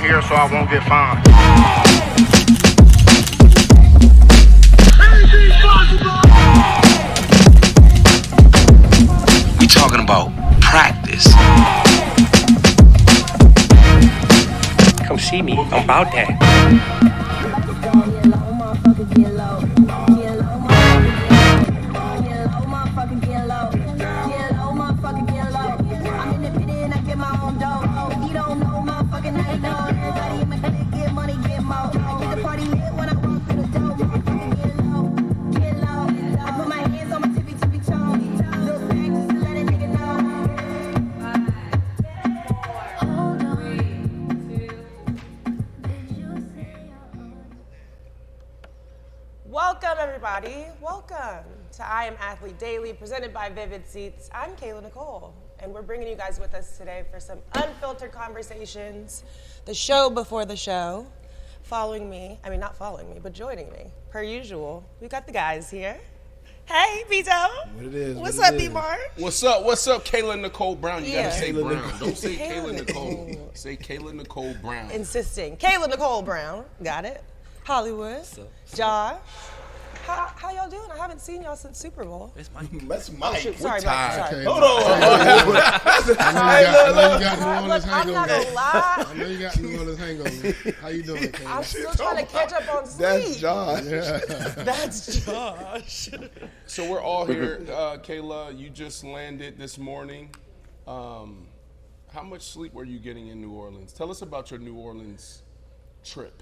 here so I won't get fined. We talking about practice. Come see me. I'm about that. Welcome, everybody. Welcome to I Am Athlete Daily, presented by Vivid Seats. I'm Kayla Nicole, and we're bringing you guys with us today for some unfiltered conversations, the show before the show. Joining me, per usual, we got the guys here. Hey, Vito. What it is? What's up, B-Mar? What's up, Kayla Nicole Brown? You gotta say Kayla Brown. Don't say Kayla Nicole. Say Kayla Nicole Brown. Insisting. Kayla Nicole Brown. Got it. Hollywood. Josh. How y'all doing? I haven't seen y'all since Super Bowl. That's Mike. Oh, sorry, Mike. Okay. Hold on. I know you got New Orleans I'm not hangover. gonna lie. I know you got New Orleans hangover. How you doing, I'm Kayla? still trying to catch up on sleep. That's Josh. That's Josh. So we're all here. Kayla, you just landed this morning. How much sleep were you getting in New Orleans? Tell us about your New Orleans trip.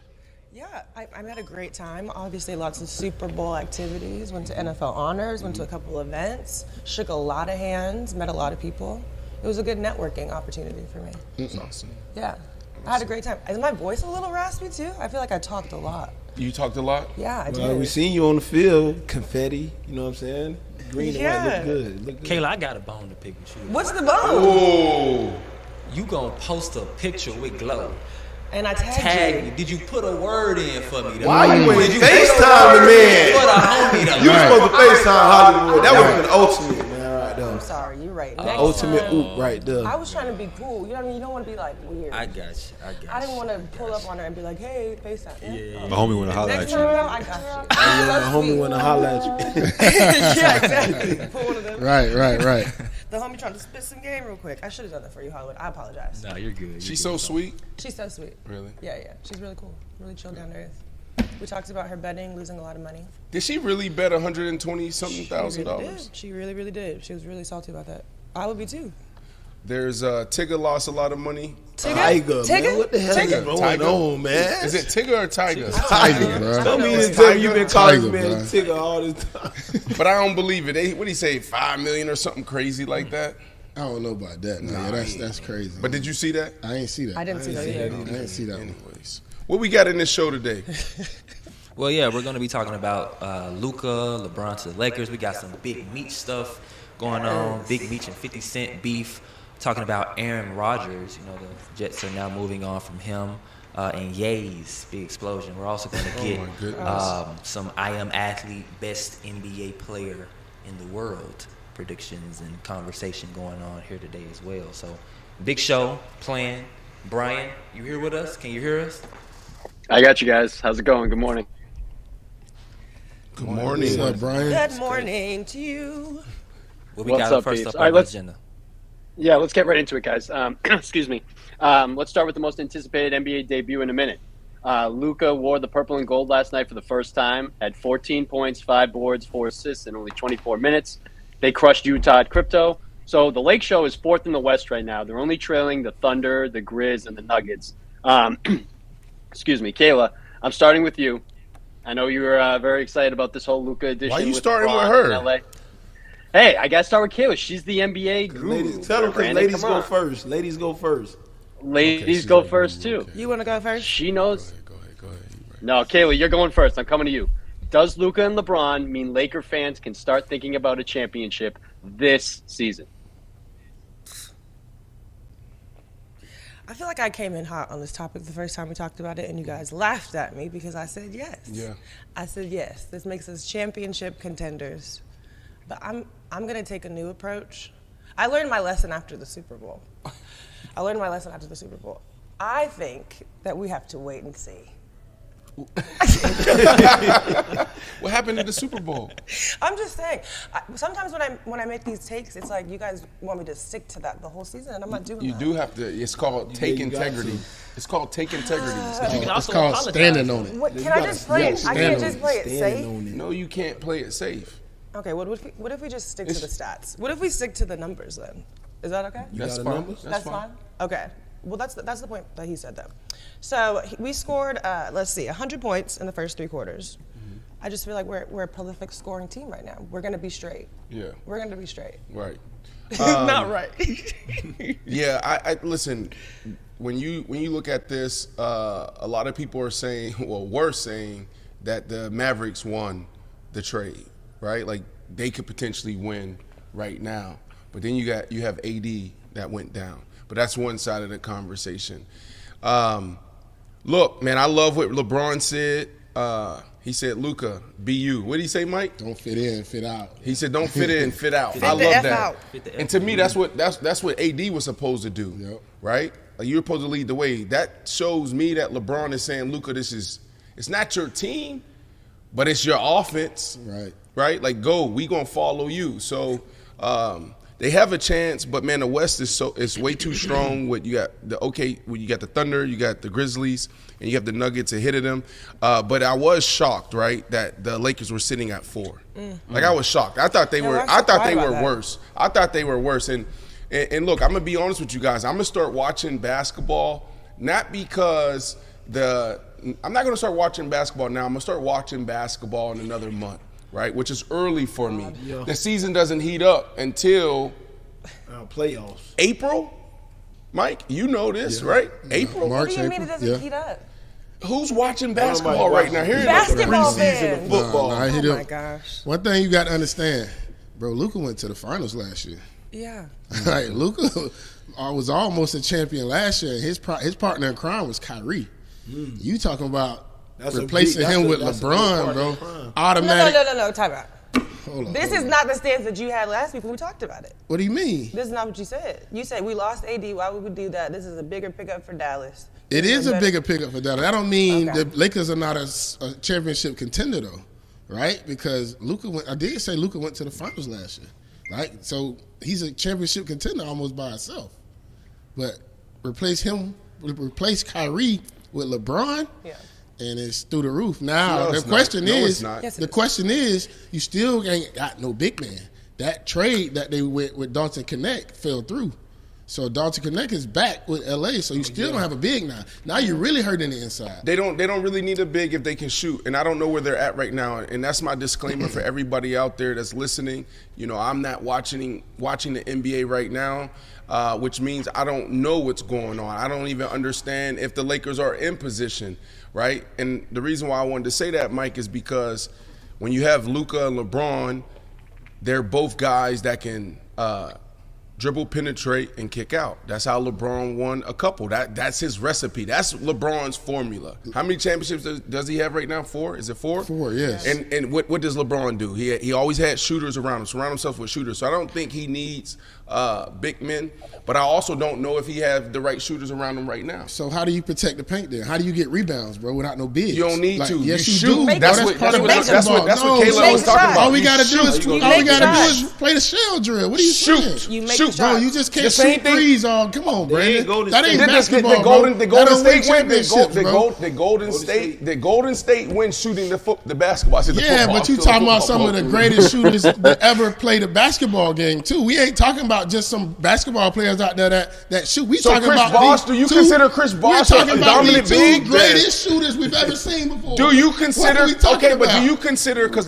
Yeah, I had a great time. Obviously, lots of Super Bowl activities. Went to NFL Honors, went to a couple events, shook a lot of hands, met a lot of people. It was a good networking opportunity for me. That's awesome. Yeah, I had a great time. Is my voice a little raspy too? I feel like I talked a lot. You talked a lot? Yeah, I did. We seen you on the field, confetti. You know what I'm saying? Green and white look good. Kayla, I got a bone to pick with you. What's the bone? Oh. You gonna post a picture with Glow. And I Tag tagged me. you. Did you put a word in for me? Though? Why you Did ain't FaceTime the man? For the homie though. You was supposed to FaceTime Hollywood. That would have been ultimate, man, right there. I'm sorry, you're right. Next Ultimate time, oop right there. I was trying to be cool. You know what I mean? You don't want to be like weird. I got you. I didn't want to pull up on her and be like, hey, FaceTime. Yeah. The homie wanna holler Next at time you. around, I got you. The homie wanna holler at you. Yeah, exactly. Pull one of them. Right. The homie trying to spit some game real quick. I should have done that for you, Hollywood. I apologize. No, you're good. She's so sweet. She's so sweet. Really? Yeah. She's really cool. Really chill down to earth. We talked about her betting, losing a lot of money. Did she really bet $120-something $1,000? She really did. She was really salty about that. I would be too. There's Tigger lost a lot of money. Tiger, man. What the hell is going on, man? Is it Tigger or Tiger? Tiger, bro. Don't mean to tell me you've been calling Tiger, me bro. Tiger all this time. But I don't believe it. What did he say? $5 million or something crazy like that? I don't know about that. Nah, that's crazy. But did you see that? I ain't see that. I didn't see that either. I didn't see that. Anyways, what we got in this show today? Well, yeah, we're gonna be talking about Luka, LeBron to the Lakers. We got some Big Meech stuff going on. Big Meech and 50 Cent beef. Talking about Aaron Rodgers. You know, the Jets are now moving on from him. And Ye's big explosion. We're also going to get some I Am Athlete best NBA player in the world predictions and conversation going on here today as well. So, big show planned. Brian, you here with us? Can you hear us? I got you guys. How's it going? Good morning. Good morning. What's up, Brian? Good morning to you. What we What's got up, first peeps? up All right, on the let's- agenda? Yeah, let's get right into it, guys. Excuse me. Let's start with the most anticipated NBA debut in a minute. Luka wore the purple and gold last night for the first time, had 14 points, 5 boards, 4 assists in only 24 minutes. They crushed Utah at crypto. So the Lake Show is fourth in the West right now. They're only trailing the Thunder, the Grizz, and the Nuggets. Excuse me, Kayla, I'm starting with you. I know you were very excited about this whole Luka edition. Why are you with starting LeBron with her? in LA. Hey, I got to start with Kayla. She's the NBA guru. Ladies, tell them because Brandon, ladies come go on. first. Ladies go first. Ladies go first, too. You want to go first? She knows. Go ahead. No, Kayla, you're going first. I'm coming to you. Does Luka and LeBron mean Laker fans can start thinking about a championship this season? I feel like I came in hot on this topic the first time we talked about it, and you guys laughed at me because I said yes. Yeah. I said yes. This makes us championship contenders. But I'm going to take a new approach. I learned my lesson after the Super Bowl. I think that we have to wait and see. What happened at the Super Bowl? I'm just saying. Sometimes when I make these takes, it's like you guys want me to stick to that the whole season, and I'm not doing You that. do have to. It's called take you got integrity. to. It's called take integrity. It's called standing on it. What, can I just play it? I can't just play it safe. No, you can't play it safe. Okay, what if we just stick to the stats? What if we stick to the numbers then? Is that okay? That's got fine. numbers? That's fine. Okay. Well, that's the point that he said though. So we scored, let's see, 100 points in the first 3 quarters. Mm-hmm. I just feel like we're a prolific scoring team right now. We're gonna be straight. Yeah. We're gonna be straight. Right. Not right. Yeah. I listen. When you look at this, a lot of people are saying, were saying that the Mavericks won the trade, right? Like they could potentially win right now. But then you have AD that went down. But that's one side of the conversation. Look, man, I love what LeBron said. He said, Luka, be you. What did he say, Mike? Don't fit in, fit out. He said, don't fit in, fit out. Fit I the love F that. out. And to me, that's what AD was supposed to do, Yep. right? Like you're supposed to lead the way. That shows me that LeBron is saying, Luka, it's not your team, but it's your offense. Right. Right? Like, go. We gonna follow you. So they have a chance, but man, the West is way too strong. You got the Thunder, you got the Grizzlies, and you have the Nuggets ahead of them. But I was shocked, right, that the Lakers were sitting at 4. Like I was shocked. I thought they were. I thought they were worse. I thought they were worse. And look, I'm gonna be honest with you guys. I'm gonna start watching basketball, not because I'm not gonna start watching basketball now. I'm gonna start watching basketball in another month. Right, which is early for me. Yeah. The season doesn't heat up until Playoffs. April. Mike, you know this, right? April. March, What do you mean it April, doesn't yeah. heat up? Who's watching basketball right now? Here Basketball preseason fans. football. Nah, he Oh don't. my gosh. One thing you got to understand, bro, Luka went to the finals last year. Yeah. Like Luka was almost a champion last year. His partner in crime was Kyrie. You talking about replacing him with LeBron, bro? Automatic. No. Time out. Hold on. This is not the stance that you had last week when we talked about it. What do you mean? This is not what you said. You said we lost AD. Why would we do that? This is a bigger pickup for Dallas. It is a better- bigger pickup for Dallas. I don't mean Okay. the Lakers are not a championship contender though, right? Because I did say Luka went to the finals last year, right? So he's a championship contender almost by himself. But replace Kyrie with LeBron, Yeah. and it's through the roof. Now No, the it's not. question No, is, it's not. Yes, it the is. question is, you still ain't got no big man. That trade that they went with Dalton Connect fell through. So Dalton Connect is back with LA, so you still don't have a big now. Now you're really hurting the inside. They don't really need a big if they can shoot, and I don't know where they're at right now. And that's my disclaimer for everybody out there that's listening. You know, I'm not watching the NBA right now, which means I don't know what's going on. I don't even understand if the Lakers are in position, right? And the reason why I wanted to say that, Mike, is because when you have Luka and LeBron, they're both guys that can dribble, penetrate, and kick out. That's how LeBron won a couple. That's his recipe. That's LeBron's formula. How many championships does he have right now? 4? Is it 4? 4, yes. And what does LeBron do? He always had shooters around him, surround himself with shooters. So I don't think he needs big men, but I also don't know if he has the right shooters around him right now. So how do you protect the paint then? How do you get rebounds, bro, without no bigs? You don't need to. Yes, You you shoot. do. Make That's the- what part of make the- basketball. that's what No, Kayla make was the talking shot. about. All we gotta do is You all make we the gotta do shot. is play the shell drill. What are you saying? You make Shoot, the Bro, shot. you just can't The same shoot thing- threes all. Come on, Brandon. Golden That ain't State. basketball, The Golden bro. That don't win State win. championships, bro. The Golden State win shooting the basketball. I said the Yeah, football. but you Still the talking about some football. of the greatest shooters that ever played a basketball game too. We ain't talking about just some basketball players out there that shoot. We So talking Chris about Bosh, the do you two- consider Chris Bosh we're talking a about the dominant two big? greatest shooters we've ever seen before. Do you What are consider? we talking Okay, but do about? you consider because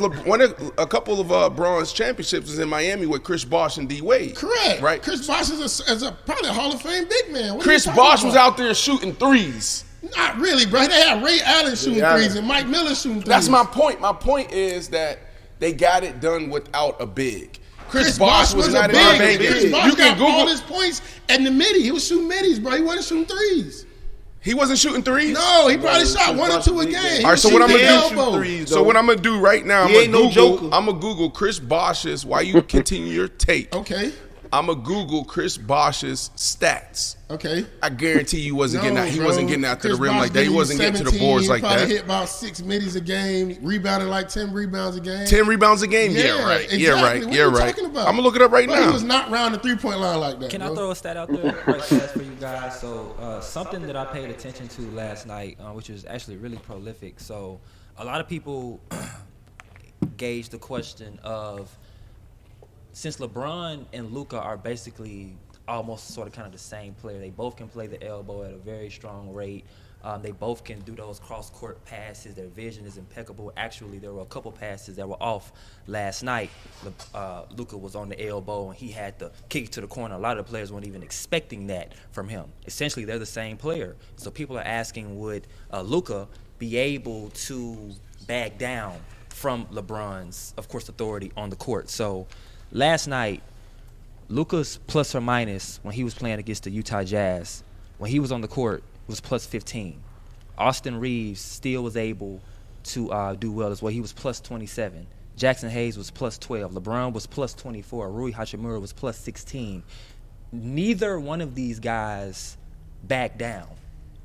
a couple of Braun's championships was in Miami with Chris Bosh and D Wade? Correct. Right. Chris Bosh is a probably a Hall of Fame big man. What are Chris you talking Bosh was about? out there shooting threes. Not really, bro. They had Ray Allen shooting Yeah. threes and Mike Miller shooting threes. That's my point. My point is that they got it done without a big. Chris Bosh was not a in big. Vegas. Chris Bosh You can got all Google. his points at the midi. He was shooting middies, bro. He wasn't shooting threes. He wasn't shooting threes. No, he probably shot one or two a game. He All right, was so what I'm shooting gonna the do? elbow. So what I'm gonna do right now? He ain't no joker. I'm gonna Google Chris Bosh's. While you continue your tape. Okay. I'm going to Google Chris Bosh's stats. Okay. I guarantee you wasn't getting out. He bro. wasn't getting out to Chris the rim Bosh like that. He getting wasn't getting to the boards like probably that. hit about 6 middies a game, rebounded like 10 rebounds a game. 10 rebounds a game? Yeah, right. Exactly. Yeah, right. What Yeah, are you right. talking about? I'm going to look it up right Bro, now. He was not round the 3-point line like that. Can bro. I throw a stat out there right fast for you guys? So something that I paid attention to last night, which is actually really prolific. So a lot of people gauge the question of, since LeBron and Luka are basically almost sort of kind of the same player, they both can play the elbow at a very strong rate. They both can do those cross-court passes. Their vision is impeccable. Actually, there were a couple passes that were off last night. Luka was on the elbow, and he had to kick it to the corner. A lot of the players weren't even expecting that from him. Essentially, they're the same player. So people are asking, would Luka be able to back down from LeBron's, of course, authority on the court? So last night, Luka's plus or minus when he was playing against the Utah Jazz, when he was on the court, was plus 15. Austin Reeves still was able to do well as well. He was plus 27. Jackson Hayes was plus 12. LeBron was plus 24. Rui Hachimura was plus 16. Neither one of these guys backed down.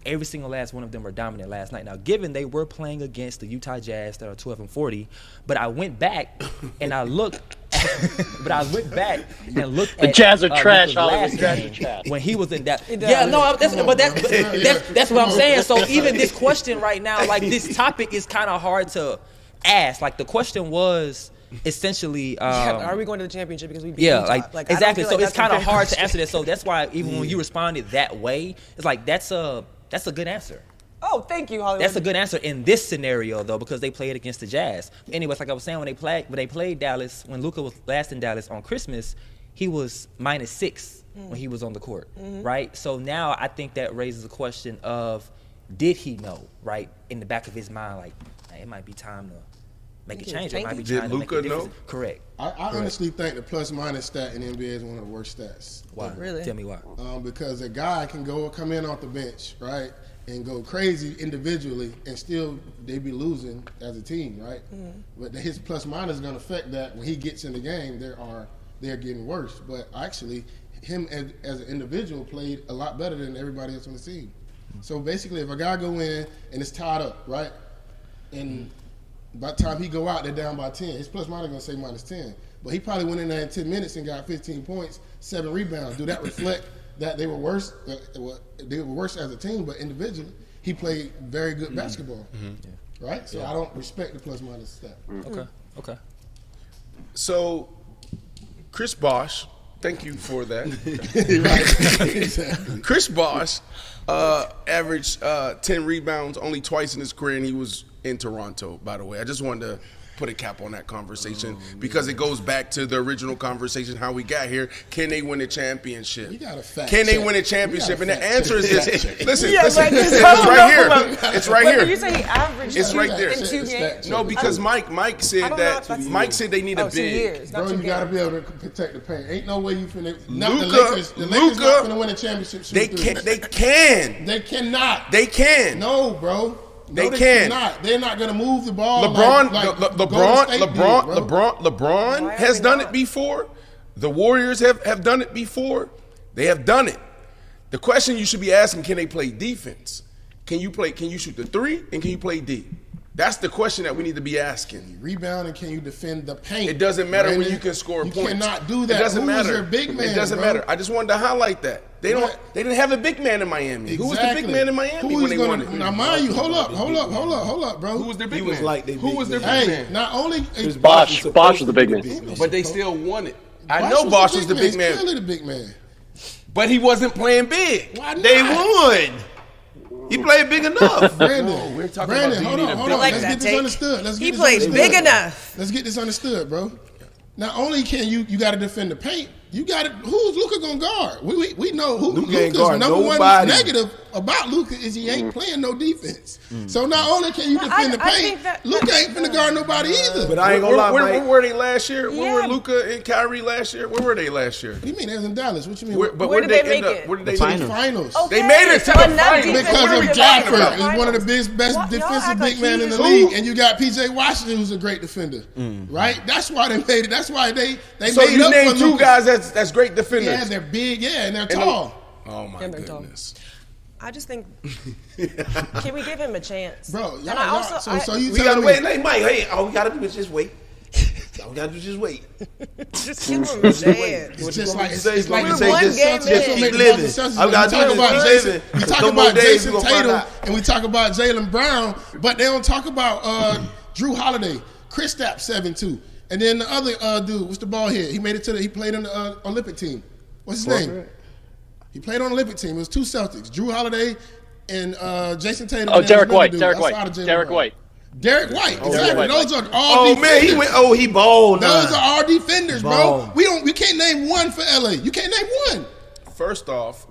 Every single last one of them were dominant last night. Now, given they were playing against the Utah Jazz that are 12-40, but I went back and I looked. But I went back and looked The at Jazz are trash, Luka's Hollywood. last Jazz game are trash. when he was in that. Yeah, no, that's what I'm saying. So even this question right now, like this topic is kind of hard to ask. Like the question was essentially, Are we going to the championship because we beat yeah, Utah? like I exactly. don't So feel like it's kind of that's a fair hard to question. answer that. So that's why even when you responded that way, it's like that's a good answer. Oh, thank you, Hollywood. That's a good answer in this scenario, though, because they played against the Jazz. Anyways, like I was saying, when they played Dallas, when Luka was last in Dallas on Christmas, he was -6 when he was on the court, right? So now I think that raises a question of, did he know, right, in the back of his mind, like, hey, it might be time to make a change. It might be Did time to make a Luka difference. know? Correct. I honestly think the plus-minus stat in the NBA is one of the worst stats. Why? Really? Tell me why. Because a guy can come in off the bench, right, and go crazy individually, and still they be losing as a team, right? But his plus-minus is going to affect that when he gets in the game. They're getting worse. But actually, him as an individual played a lot better than everybody else on the team. So basically, if a guy go in and it's tied up, right, and by the time he go out, they're down by 10. His plus-minus going to say -10. But he probably went in there in 10 minutes and got 15 points, 7 rebounds. Do that reflect that they were worse? They were worse as a team, but individually, he played very good basketball, right? So I don't respect the plus-minus stat. Okay. So, Chris Bosh, thank you for that. Exactly. Chris Bosh averaged 10 rebounds only twice in his career, and he was in Toronto, by the way. I just wanted to put a cap on that conversation because it goes back to the original conversation, how we got here. Can they win a championship? You got a fact Can they check. win a championship? You And got the a answer is fact this. check. Listen, Yeah, listen. like, It's just right here. hold on. It's right Wait, here. did you say he averaged It's right in there. 2 It's games? fact No, check. because Mike I said don't know that. if that's- Mike said they need a 2 big. years, not Bro, 2 you got to games. be able to protect the paint. Ain't no way you finna. Luka- The Lakers not Luka- finna win a championship. They can. They can. They cannot. They can. No, bro. They No, can. cannot. They're not gonna move the ball. LeBron, like LeBron, Golden State did, bro. LeBron Why are has they done not? it before. The Warriors have done it before. They have done it. The question you should be asking: can they play defense? Can you shoot the 3 and can you play D? That's the question that we need to be asking. Rebound and can you defend the paint? It doesn't matter when Brandon. you can score You points. cannot do that. It doesn't Who matter. was your big man? It doesn't bro? matter. I just wanted to highlight that. They What? didn't have a big man in Miami. Who was the big man in Miami Who when is they gonna, won it? Now, mind you, hold up, bro. Who was their big He man? was like they Who big was their man. big Hey, man? not only is Bosh was the big man. But they still won it. I know Bosh was the big He's man, clearly the big man. but he wasn't playing big. Why not? They won. He played big enough. Brandon, we're talking Brandon, about hold do you on, need a hold big on. like Let's that get this take. understood. He played big enough. Let's get this understood, bro. Not only can you got to defend the paint, you got to. Who's Luka gonna guard? We know who Luka ain't Luka's guard number nobody. one negative about Luka is he ain't playing no defense. So not only can you defend the I paint, think that- Luka ain't finna guard nobody either. But I ain't gonna lie, Where Mike. were they last year? Where Yeah. were Luka and Kyrie last year? Where were they last year? What do you mean? They was in Dallas. What you mean? Where did they end make up? it? Where did they to end the up? finals. Okay, They made it to so the enough finals. defense Because for of them to Gafford make it to is one of the finals. best Y'all defensive act big like men he in the is- league, and you got PJ Washington, who's a great defender, right? That's why they made it. That's why they So made you up named for two Luka. guys as that's great defenders. Yeah, they're big. Yeah, and they're tall. Oh my And they're tall. goodness. I just think, can we give him a chance? Bro, and I also, so you We gotta telling wait. me? Hey, Mike. Hey, all we gotta do is just wait. All we gotta do is just wait. just give him a chance. It's just like it's like We're one game just in. keep living. We talk about Jason. We talk about Jason Tatum, Tatum, and we talk about Jaylen Brown, but they don't talk about Drew Holiday, Kristaps 7-2, and then the other dude, what's the ball head? He made it he played on the Olympic team. What's his name? He played on the Olympic team. It was two Celtics, Drew Holiday and Jason Tatum. Oh, Derek White. Derek White. Exactly. Those are all defenders. He balled. Those are our defenders, bro. We can't name one for LA. You can't name one. First off,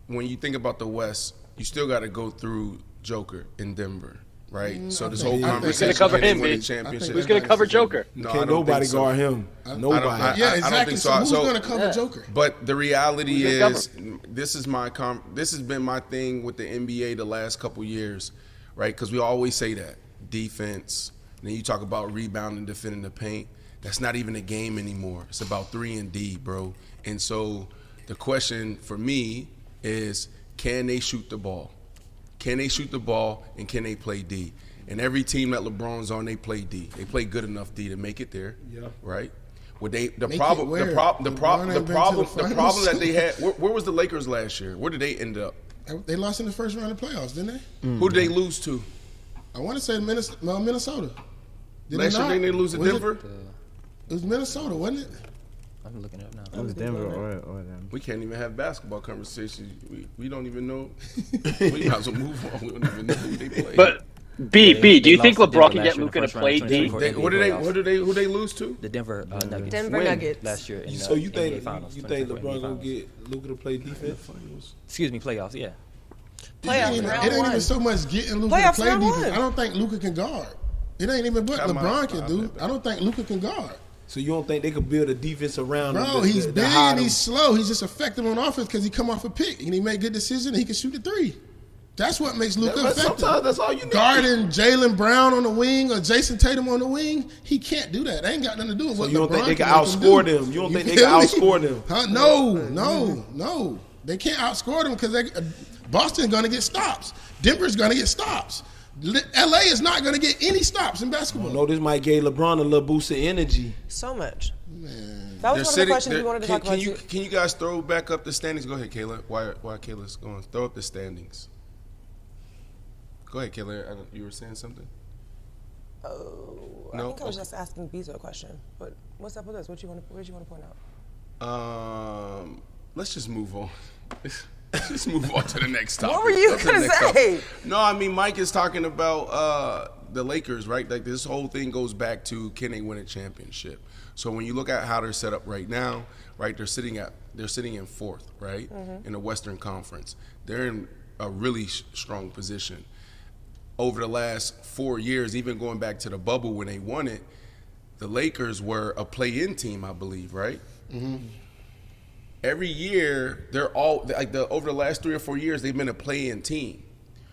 when you think about the West, you still got to go through Joker in Denver, right? So this whole conversation. Who's going to cover him, B? Championship. Who's going to cover Joker? No, Can't nobody guard him. Nobody. Yeah, I exactly. don't think So who's so. going to cover Joker? But the reality Who's is, gonna this has been my thing with the NBA the last couple years, right? Because we always say that defense. And then you talk about rebounding, defending the paint. That's not even a game anymore. It's about 3 and D, bro. And so the question for me is, can they shoot the ball? Can they shoot the ball and can they play D? And every team that LeBron's on, they play D. They play good enough D to make it there, right? Would they? The problem that they had. Where was the Lakers last year? Where did they end up? They lost in the first round of playoffs, didn't they? Who did they lose to? I want to say Minnesota. Last year didn't they lose to Denver? It was Minnesota, wasn't it? I'm looking it up now. It was Denver or them. We can't even have basketball conversations. We don't even know. We might as well move on. We don't even know who they play. But B, do you think lost to LeBron Denver can last get year in Luka the to first round play of D? 2024 Who they lose to? The Denver Nuggets. Denver When? Nuggets. Last year in So you NBA think Finals, you think 2024 LeBron gonna Finals. get Luka to play defense? Excuse me, playoffs, yeah. Playoffs It round ain't one. even so much getting Luka to Playoffs play round defense. one. I don't think Luka can guard. It ain't even what LeBron can do. I don't think Luka can guard. So you don't think they could build a defense around him? Bro, he's big and he's slow. He's just effective on offense because he come off a pick and he make good decisions and he can shoot the three. That's what makes Luka effective. Sometimes that's all you need. Guarding Jaylen Brown on the wing or Jason Tatum on the wing, he can't do that. That ain't got nothing to do with what you don't think LeBron they can make him do. outscore them? You don't think they can feel me? outscore them? Huh? No. They can't outscore them because Boston's going to get stops. Denver's going to get stops. LA is not going to get any stops in basketball. No, this might give LeBron a little boost of energy. So much. Man. That was one of the questions we wanted to talk about. Can you guys throw back up the standings? Go ahead, Kayla. Why Kayla's going? Throw up the standings. Go ahead, Kayla. You were saying something? I think I was just asking Bezo a question. But what's up with this? What did you want to point out? Let's just move on. Let's move on to the next topic. What were you going to say? No, I mean, Mike is talking about the Lakers, right? Like, this whole thing goes back to, can they win a championship? So when you look at how they're set up right now, right, they're sitting in fourth, right, in the Western Conference. They're in a really strong position. Over the last 4 years, even going back to the bubble when they won it, the Lakers were a play-in team, I believe, right? Mm-hmm. Every year, they're all over the last 3 or 4 years, they've been a play-in team.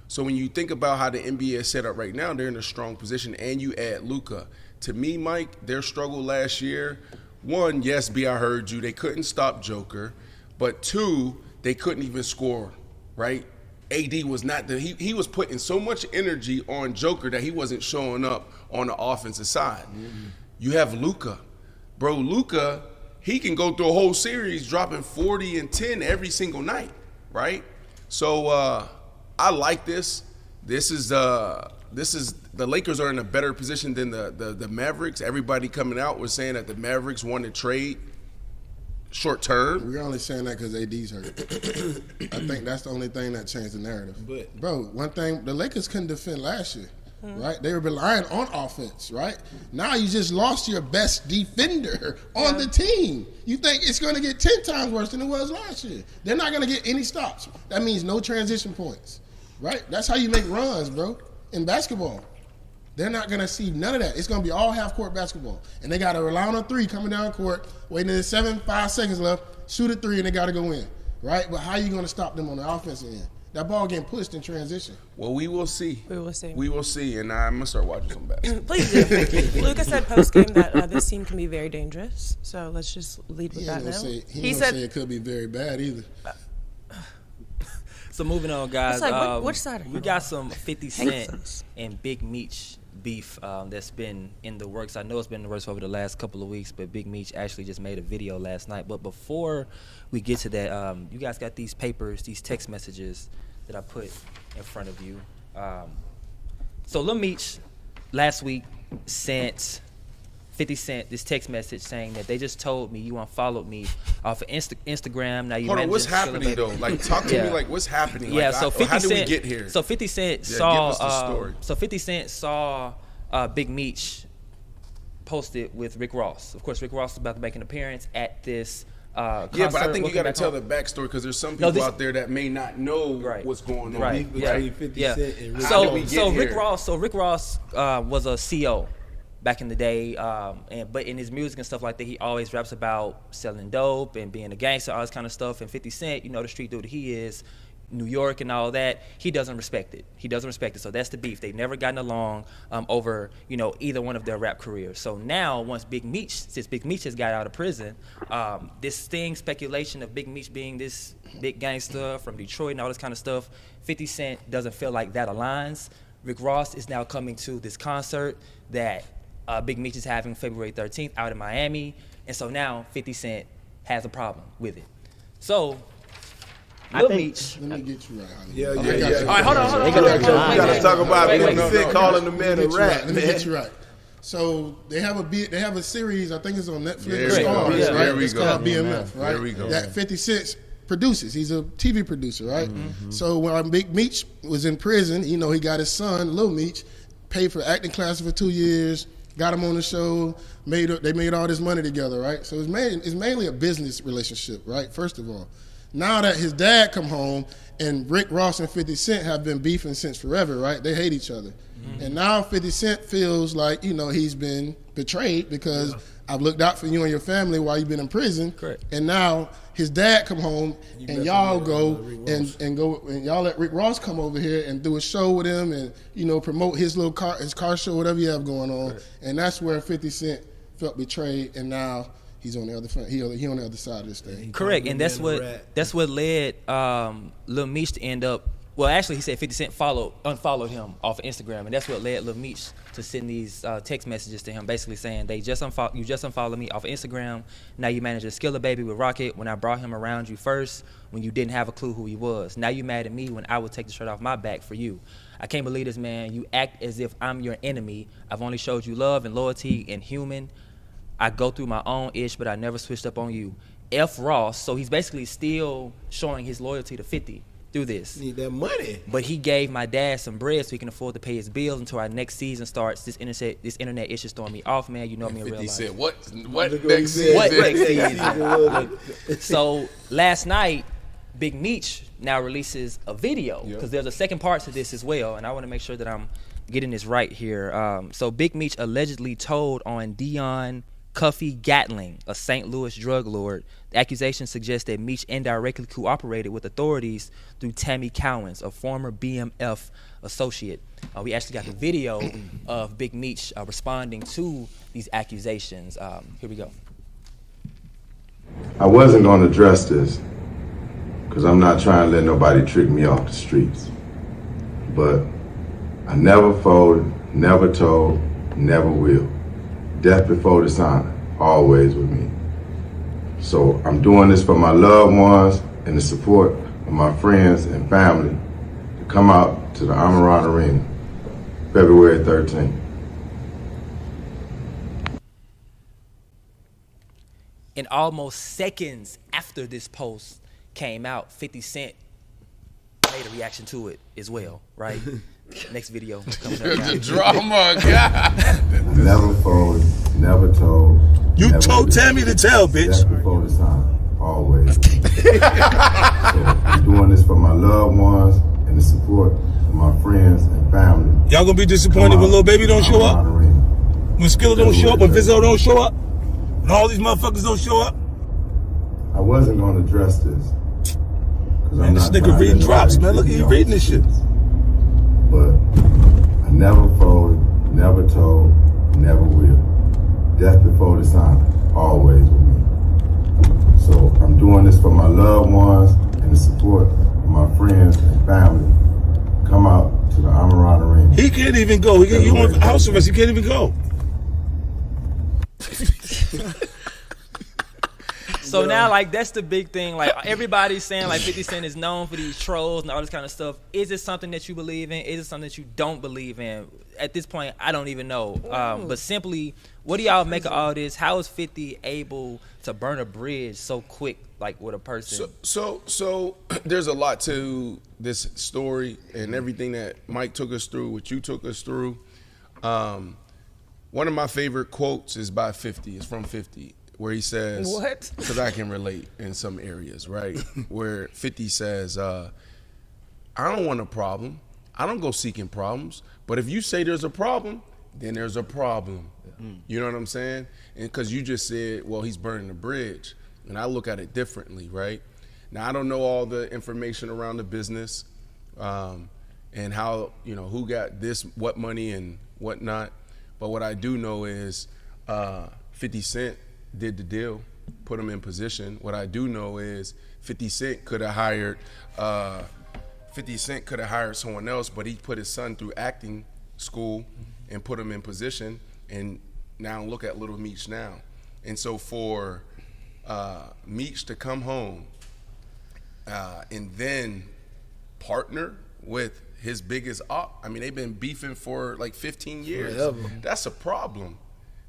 So when you think about how the NBA is set up right now, they're in a strong position, and you add Luka. To me, Mike, their struggle last year, one, yes, B, I heard you, they couldn't stop Joker, but two, they couldn't even score, right? AD was not he was putting so much energy on Joker that he wasn't showing up on the offensive side. Mm-hmm. You have Luka. Bro, Luka, he can go through a whole series dropping 40 and 10 every single night, right? So I like this. This is the Lakers are in a better position than the Mavericks. Everybody coming out was saying that the Mavericks won the trade short term. We're only saying that because AD's hurt. I think that's the only thing that changed the narrative. But bro, one thing, the Lakers couldn't defend last year, right? They were relying on offense, right? Now you just lost your best defender on the team. You think it's going to get 10 times worse than it was last year. They're not going to get any stops. That means no transition points, right? That's how you make runs, bro, in basketball. They're not going to see none of that. It's going to be all half-court basketball. And they got to rely on a three coming down court, waiting in 5 seconds left, shoot a three, and they got to go in, right? But how are you going to stop them on the offensive end? that ball getting pushed in transition. Well, we will see. We will see. We will see, and I'm gonna start watching some basketball. Please do. Luka said post game that this team can be very dangerous. So let's just lead with that now. He said it could be very bad either. So moving on, guys. Which side? We got some 50 Cent and Big Meech beef that's been in the works. I know it's been in the works over the last couple of weeks, but Big Meech actually just made a video last night. But before we get to that, you guys got these papers, these text messages that I put in front of you. So Lil Meech last week sent 50 Cent this text message saying that they just told me you unfollowed me off of Instagram. Now you Hold on, what's happening though? Like, talk to me. Like, what's happening? Yeah, like, so 50 how Cent, did we get here? So 50 Cent give saw. us the story. So 50 Cent saw Big Meech posted with Rick Ross. Of course, Rick Ross is about to make an appearance at this. Concert. Yeah, but I think you got to tell the backstory because there's some people out there that may not know what's going on. Right. Between 50 Cent and Rick Ross. So Rick Ross was a CO back in the day, but in his music and stuff like that, he always raps about selling dope and being a gangster, all this kind of stuff. And 50 Cent, you know, the street dude he is, New York and all that, he doesn't respect it. So that's the beef. They've never gotten along over, you know, either one of their rap careers. So now, since Big Meech has got out of prison, this speculation of Big Meech being this big gangster from Detroit and all this kind of stuff, 50 Cent doesn't feel like that aligns. Rick Ross is now coming to this concert that Big Meech is having February 13th out in Miami. And so now 50 Cent has a problem with it. So Lil Meech. Let me get you right, Holly. Yeah. All right, hold on. We gotta talk about 50 Cent calling the man a rat. Let me get you right. So they have a series. I think it's on Netflix. It's called BMF, right? There we go. That 50 Cent produces. He's a TV producer, right? Mm-hmm. So when Big Meech was in prison, you know, he got his son, Lil Meech, paid for acting classes for 2 years. Got him on the show. They made all this money together, right? So it's mainly a business relationship, right? First of all, now that his dad come home and Rick Ross and 50 Cent have been beefing since forever, right? They hate each other, and now 50 Cent feels like, you know, he's been betrayed because I've looked out for you and your family while you've been in prison. Correct. And now his dad come home and y'all go and y'all let Rick Ross come over here and do a show with him and, you know, promote his car show, whatever you have going on. Right. And that's where 50 Cent felt betrayed, and now he's on the other front. He on the other side of this thing. Correct, and that's what led Lil Meech to end up. Well, actually, he said 50 Cent unfollowed him off of Instagram, and that's what led Lil Meech to send these text messages to him, basically saying, you just unfollowed me off of Instagram. Now you managed to skill a baby with Rocket when I brought him around you first, when you didn't have a clue who he was. Now you mad at me when I would take the shirt off my back for you. I can't believe this, man. You act as if I'm your enemy. I've only showed you love and loyalty and human. I go through my own ish, but I never switched up on you. F. Ross. So he's basically still showing his loyalty to 50 through this. Need that money. But he gave my dad some bread so he can afford to pay his bills until our next season starts. This internet issue throwing me off, man. You know me in real life. 50 said, what next season? What next season? So last night, Big Meech now releases a video because there's a second part to this as well, and I want to make sure that I'm getting this right here. So Big Meech allegedly told on Dion Cuffy Gatling, a St. Louis drug lord. The accusation suggests that Meech indirectly cooperated with authorities through Tammy Cowens, a former BMF associate. We actually got the video of Big Meech responding to these accusations. Here we go. I wasn't going to address this because I'm not trying to let nobody trick me off the streets. But I never folded, never told, never will. Death before dishonor, always with me. So I'm doing this for my loved ones and the support of my friends and family to come out to the Amaran Arena, February 13th. And almost seconds after this post came out, 50 Cent made a reaction to it as well, right? Next video coming up. The drama, God. Never folded, never told. You never told will. Tammy to tell, bitch. Death before dishonor, always. So I'm doing this for my loved ones and the support of my friends and family. Y'all gonna be disappointed when Lil Baby don't show up? When Skilla don't show up? When Vizzo don't show up? When all these motherfuckers don't show up? I wasn't going to address this because Cause I'm This not nigga trying to reading let drops, nobody man. Look at trick you me reading off this shit. But I never folded, never told, never will. Death before dishonor, always with me. So I'm doing this for my loved ones and the support of my friends and family. Come out to the Amaran Arena. He can't even go. He on house arrest. He can't even go. So now, like, that's the big thing. Like, everybody's saying, like, 50 Cent is known for these trolls and all this kind of stuff. Is it something that you believe in? Is it something that you don't believe in? At this point, I don't even know. But simply, what do y'all make of all this? How is 50 able to burn a bridge so quick, like, with a person? So there's a lot to this story and everything that Mike took us through, what you took us through. One of my favorite quotes is by 50. It's from 50. Where he says, what? Because I can relate in some areas, right? Where 50 says, I don't want a problem. I don't go seeking problems. But if you say there's a problem, then there's a problem. You know what I'm saying? And because you just said, well, he's burning the bridge. And I look at it differently, right? Now, I don't know all the information around the business and how, who got this, what money and whatnot. But what I do know is 50 Cent did the deal, put him in position. What I do know is 50 Cent could have hired someone else, but he put his son through acting school and put him in position. And now look at Little Meech now. And so for Meech to come home and then partner with his biggest op, I mean, they've been beefing for like 15 years. Forever. That's a problem.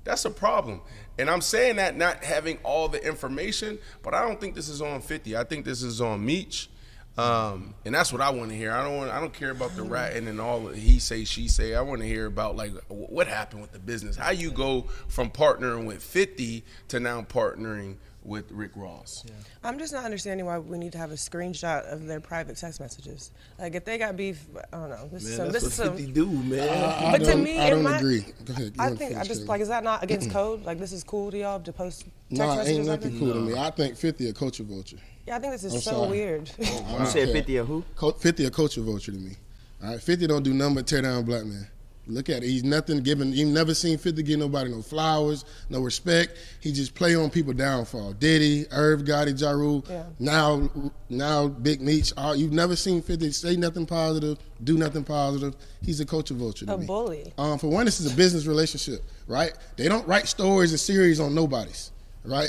That's a problem. And I'm saying that not having all the information, but I don't think this is on 50. I think this is on Meech. And that's what I want to hear. I don't care about the ratting and all the he say, she say. I want to hear about like what happened with the business. How you go from partnering with 50 to now partnering with Rick Ross. Yeah. I'm just not understanding why we need to have a screenshot of their private text messages. Like if they got beef, I don't know. This is what 50 do, man. But to me, I don't agree. Go ahead. I think I just like, is that not against code? Like this is cool to y'all to post text messages? No, ain't like nothing cool to me. I think 50 a culture vulture. Yeah, I think this is so weird. You said 50 a who? 50 a culture vulture to me. All right, 50 don't do nothing but tear down black man. Look at it. He's nothing giving. You've never seen 50 give nobody no flowers, no respect. He just play on people downfall. Diddy, Irv Gotti, Ja Rule, now Big Meech. You've never seen 50 say nothing positive, do nothing positive. He's a culture vulture to me. A bully. For one, this is a business relationship, right? They don't write stories and series on nobodies, right?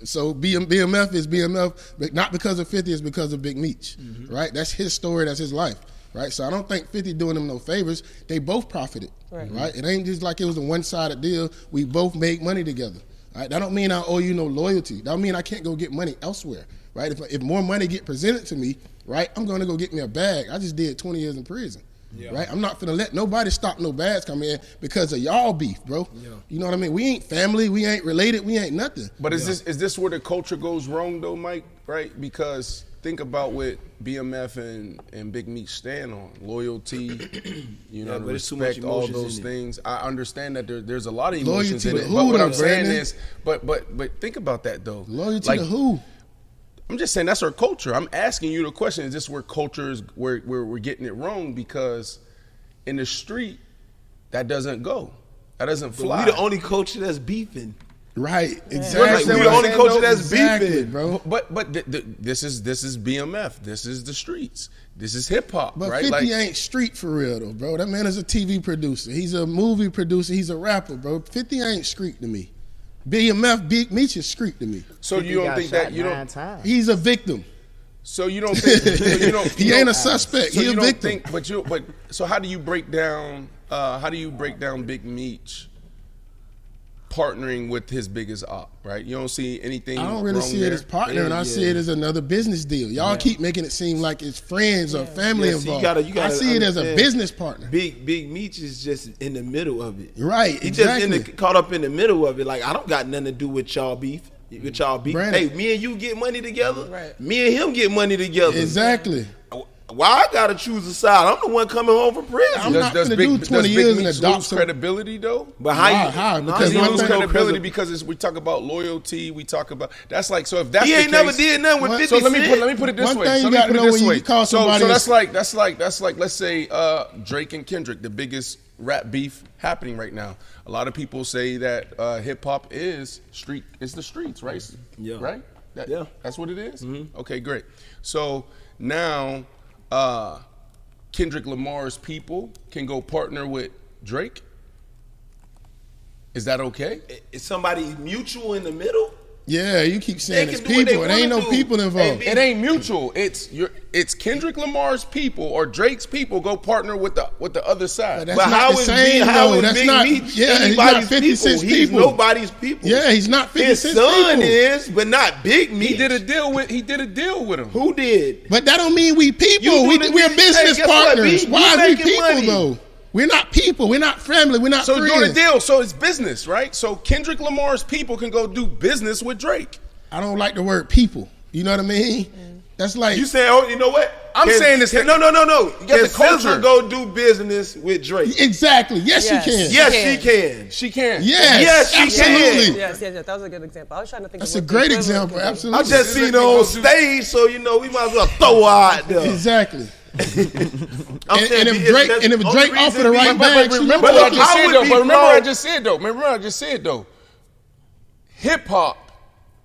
So BMF is BMF, but not because of 50, it's because of Big Meech, right? That's his story, that's his life. Right, so I don't think 50 doing them no favors. They both profited, right? It ain't just like it was a one-sided deal. We both make money together. Right? That don't mean I owe you no loyalty. That don't mean I can't go get money elsewhere, right? If more money get presented to me, right, I'm going to go get me a bag. I just did 20 years in prison, right? I'm not finna let nobody stop no bags come in because of y'all beef, bro. You know what I mean? We ain't family. We ain't related. We ain't nothing. But is this where the culture goes wrong though, Mike? Right? Because think about what BMF and Big Meech stand on. Loyalty, respect, all those things. I understand that there's a lot of emotions in it. But what I'm saying is, but think about that though. Loyalty to who? I'm just saying that's our culture. I'm asking you the question, is this where culture is, where we're getting it wrong? Because in the street, that doesn't go. That doesn't fly. We the only culture that's beefing. Right, exactly. We the only culture that's beefing, bro. But this is BMF. This is the streets. This is hip hop, but right? 50 ain't street for real though, bro. That man is a TV producer. He's a movie producer. He's a rapper, bro. 50 ain't street to me. BMF, Big Meech is street to me. So you don't think that you don't? Times. He's a victim. So you don't think he ain't a suspect. He a victim. So how do you break down? Big Meech partnering with his biggest op, right? You don't see anything. I don't really see it as partnering. I see it as another business deal. Y'all keep making it seem like it's friends or family involved. I see it as a business partner. Big Meech is just in the middle of it. Right, He exactly. just caught up in the middle of it. Like, I don't got nothing to do with y'all beef. Brandon. Hey, me and you get money together. Right. Me and him get money together. Exactly. Why I gotta choose a side? I'm the one coming home from prison. I'm not gonna do 20 years and adopt some credibility though. But how? Because he lose credibility because we talk about loyalty. We talk about that's like so. If that's he the ain't case, never did nothing with 50 So let Cent. me put it this One way. thing So you let gotta me put know it this when way. you call So somebody that's like let's say Drake and Kendrick, the biggest rap beef happening right now. A lot of people say that hip hop is the streets, right? Yeah. Right. Yeah. That's what it is? Okay, great. So now Kendrick Lamar's people can go partner with Drake. Is that okay? Is somebody mutual in the middle? Yeah, you keep saying They it's can do what they people. It ain't no wanna do. people involved. It ain't mutual. It's Kendrick Lamar's people or Drake's people go partner with the other side. That's But not how the is same, how though. is That's Big not. Meech Yeah, he's not anybody's 50 people? Cent's He's people. nobody's people. Yeah, he's not 50 His Cent's son people. is, but not Big Meech. He did a deal with him. Who did? But that don't mean we people. You We're do the- business hey, guess what, partners. B? Why You are we making people money. though? We're not people. We're not family. We're not So friends. doing a deal. So it's business, right? So Kendrick Lamar's people can go do business with Drake. I don't like the word people. You know what I mean? That's like You saying? Oh, you know what? I'm saying this. No. You got the culture. Go do business with Drake. exactly. Yes, Yes. you can. Yes, she can. She can. Yes, Yes, she absolutely. Yes. That was a good example. I was trying to think. That's of a what great the equivalent example. could be. Absolutely. I just seen her on stage, so we might as well throw her out there. Exactly. I'm And saying if Drake offered the right bag, she Remember would what take I it. just said would though. be But remember what flawed. I just said though. Hip hop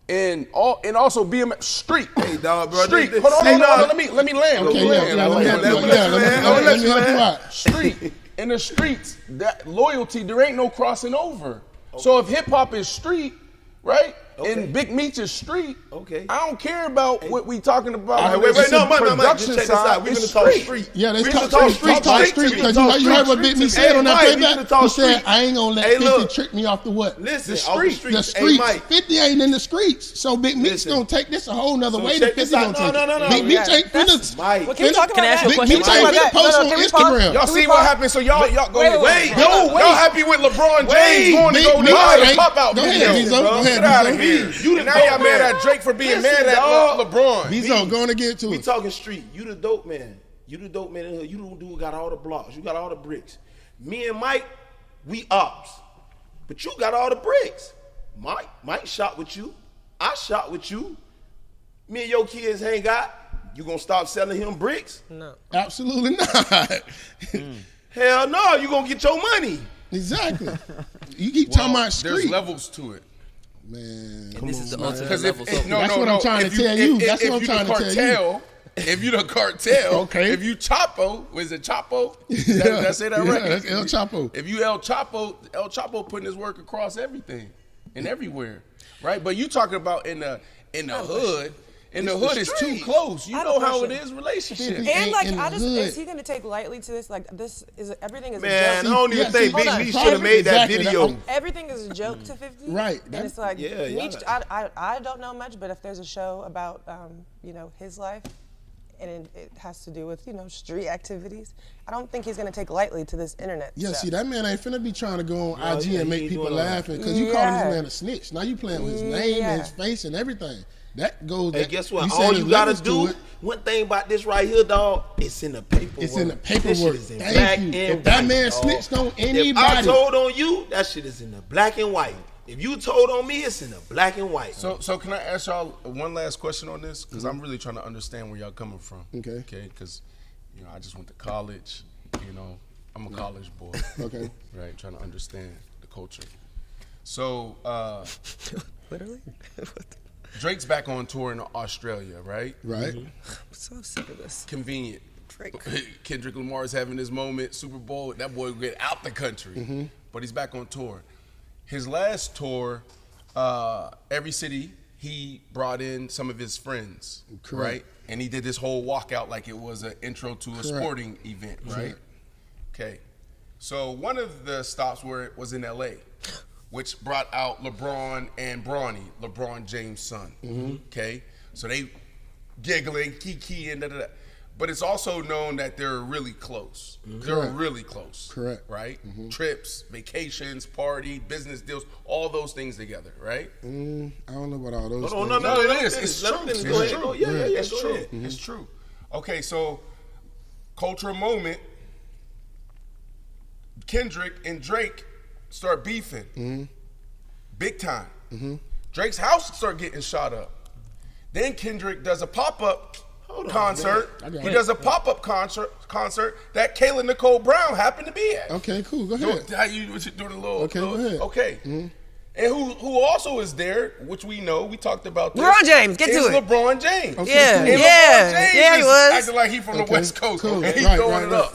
and also BMX street. Hey, dog, bro. Street. This- Hold on. see, now- Let me land. Okay, Let me land. let me help you out. Street. In the streets, that loyalty, there ain't no crossing over. So if hip hop is street, right? Okay. And Big Meech is street. Okay. I don't care about what we talking about. All right, on wait, this no, production just check this side. out. We're It's gonna talk street. street. Yeah, We let's gonna talk street. Talk to street me. because Talk you heard what street Big to Meech me. said on that Hey, Mike, we playback. gonna talk He said, street. "I ain't gonna let Hey, 50 look. trick me off the what? Listen, the off the streets. streets. The Hey, streets. Mike. 50 ain't in the streets. So Big Meech Listen. gonna take this a whole nother So way check than this 50 out. gonna take No, it. no. Big Meech Yeah. ain't finna. Mike. Well, can we talk about that? Big Can Meech we talk ain't about finna that? post No, on can we pause? Instagram. Y'all Can we see what pause? happened? So y'all go Wait, ahead. wait. Y'all happy with LeBron James Wait. going to go Big live Meech and pop out Go ahead, video? Bezo. Go ahead, Get out of Bezo. here. You the Now y'all dope mad man. at Drake for being Listen, mad at dog. LeBron. Bezo, going to get to We it. talking street. You the dope man. You the dope man in here. You the dude got all the blocks. You got all the bricks. Me and Mike, we ops. But you got all the bricks. Mike shot with you. I shot with you. Me and your kids hang out. You gonna stop selling him bricks? No. Absolutely not. Hell no. You gonna get your money. Exactly. You keep talking about There's street. levels to it. Man, And this is the man. ultimate Because level. So That's what I'm trying to tell you. That's what I'm trying to tell you. If you the cartel, Okay. if you Chapo, was it Chapo? Did I say that right? Yeah, that's El Chapo. If you El Chapo putting his work across everything and everywhere, right? But you talking about in the hood. In the hood, it's too close. You I have know a how it question. is relationships. And like, in the is hood. he gonna take lightly to this? Like, everything is Man, a I joke. don't even Yeah, think see, Big hold on. Meech should have made that Exactly. video. Everything is a joke to 50. Right. And it's like, Yeah, Meech, yeah. I don't know much, but if there's a show about, his life, and it has to do with, street activities, I don't think he's gonna take lightly to this internet Yeah, stuff. see, that man ain't finna be trying to go on IG yeah, and he make ain't people doing all that. laughing because you calling Yeah. this man a snitch. Now you playing with his name and his face and everything. That goes. Hey, that, guess what? said All there's you gotta levels to do, it. one thing about this right here, dog, it's in the paperwork. It's in the This shit paperwork. is in black Thank you. and If that white, man dog. snitched on If I anybody, told on you, that shit is in the black and white. If you told on me, it's in the black and white. So can I ask y'all one last question on this? Because I'm really trying to understand where y'all coming from. Okay. Okay, because I just went to college. I'm a college boy. Okay. Right, trying to understand the culture. So Literally? Drake's back on tour in Australia, right? right? I'm so sick of this. Convenient. Drake. Kendrick Lamar is having his moment, Super Bowl. That boy will get out the country, but he's back on tour. His last tour, every city he brought in some of his friends, Correct. right? And he did this whole walkout like it was an intro to a sporting event, right? Okay. So one of the stops was in LA, which brought out LeBron and Bronny, LeBron James' son. Okay. So they giggling, kiki, and da-da-da. But it's also known that they're really close. They're Correct. really close. Correct. Right? Trips, vacations, party, business deals, all those things together, right? I don't know about all those. Hold things. on, No, it is. It's true. Go ahead. It's true. Yeah, It's go true. ahead. It's true. Okay, so cultural moment, Kendrick and Drake start beefing. Big time. Drake's house start getting shot up. Then Kendrick does a pop-up concert. He does a pop-up concert that Kayla Nicole Brown happened to be at. Okay, cool. Go ahead. You doing a little. Okay, go ahead. Okay. And who also is there, which we know, we talked about this. LeBron James, get to it. LeBron James. Okay, Yeah, cool. And yeah, LeBron James yeah, he is was. acting like he from the West Coast. Cool. And he's Right, throwing it up.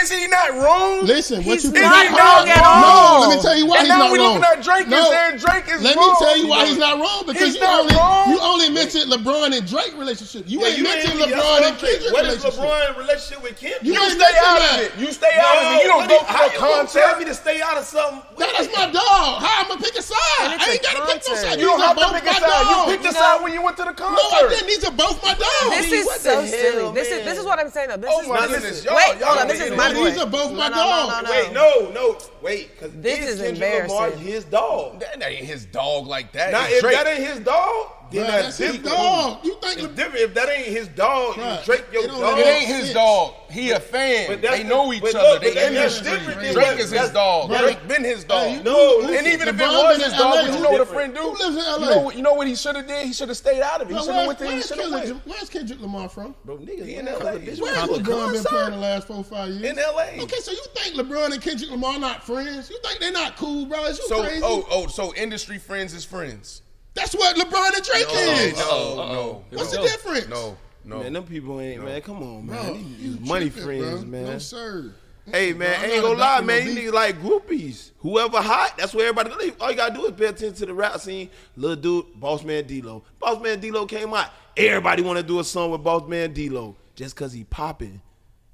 Is he not wrong? Listen, what He's you not think? wrong at No, all. let me tell you why And he's now not we wrong. looking at Drake and saying Drake is Let wrong. me tell you why he's not wrong, because He's not you wrong. only mentioned LeBron and Drake relationship. You ain't mentioned ain't- LeBron and Kendrick What is relationship. LeBron relationship with Kendrick? You You ain't stay mentioned out that. of it. You stay out of it. You don't go for a Tell concert. me to stay out of something. That's my dog. How I'm gonna pick a side? And it's I ain't a gotta pick no concert. side. You don't These are have to both pick a my side. You dogs. picked a side when you went to the concert. No, I didn't. These are both my dogs. This is what so the silly. hell, This man? is what I'm saying though. This Oh is my this goodness. is- Y'all- Wait, y'all hold on. don't This get is it. my These boy. are both my No, dogs. Wait, no. Wait, because This is Kendrick Lamar embarrassing. his dog. That ain't his dog like that. Now, It's if Drake. that ain't his dog, then Bruh, that's that's his different. dog. You think It's different. If that ain't his dog, Bruh, Drake your it don't dog. It ain't his dog. He a fan. But that's They know each but other. look, They but that's industry. different than Drake what- is his that's- dog. Bruh. Drake been his dog. Hey, No, listen, And even if it LeBron was been his in dog, LA. what you know what a friend do? Who lives in LA? You know what he should have did? He should have stayed out of it. He should have went to. He should have went Where's Kendrick Lamar from? Bro, niggas He in in LA. LA. Where's LeBron been playing the last 4-5 years? in LA. Okay, so you think LeBron and Kendrick Lamar not friends? You think they're not cool, bro? Is you So crazy? so industry friends is friends. That's what LeBron and Drake is. No. What's the difference? No. Man, them people ain't, man, come on, man. Bro, These you money tripping, friends, bro. man. No, sir. Hey, man, I'm ain't not gonna lie, adopting man. no You beef. niggas like groupies. Whoever hot, that's where everybody live. All you gotta do is pay attention to the rap scene. Little dude, Boss Man D-Lo. Boss Man D-Lo came out. Everybody wanna do a song with Boss Man D-Lo just cause he popping.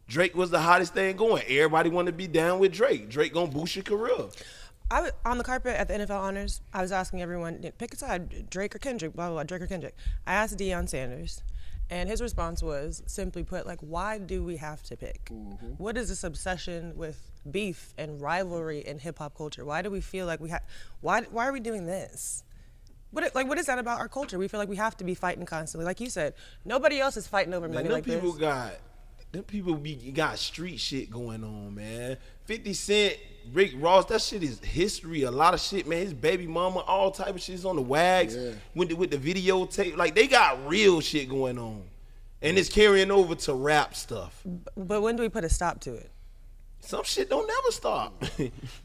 Drake was the hottest thing going. Everybody wanna be down with Drake. Drake gonna boost your career. On the carpet at the NFL Honors, I was asking everyone, pick a side, Drake or Kendrick, blah, blah, blah, Drake or Kendrick. I asked Deion Sanders, and his response was, simply put, like, why do we have to pick? What is this obsession with beef and rivalry in hip-hop culture? Why do we feel like we have, why are we doing this? What is that about our culture? We feel like we have to be fighting constantly. Like you said, nobody else is fighting over money Man, like this. Them people got street shit going on, man. 50 Cent, Rick Ross, that shit is history. A lot of shit, man. His baby mama, all type of shit's on the wags with the videotape. Like, they got real shit going on. And it's carrying over to rap stuff. But when do we put a stop to it? Some shit don't never stop.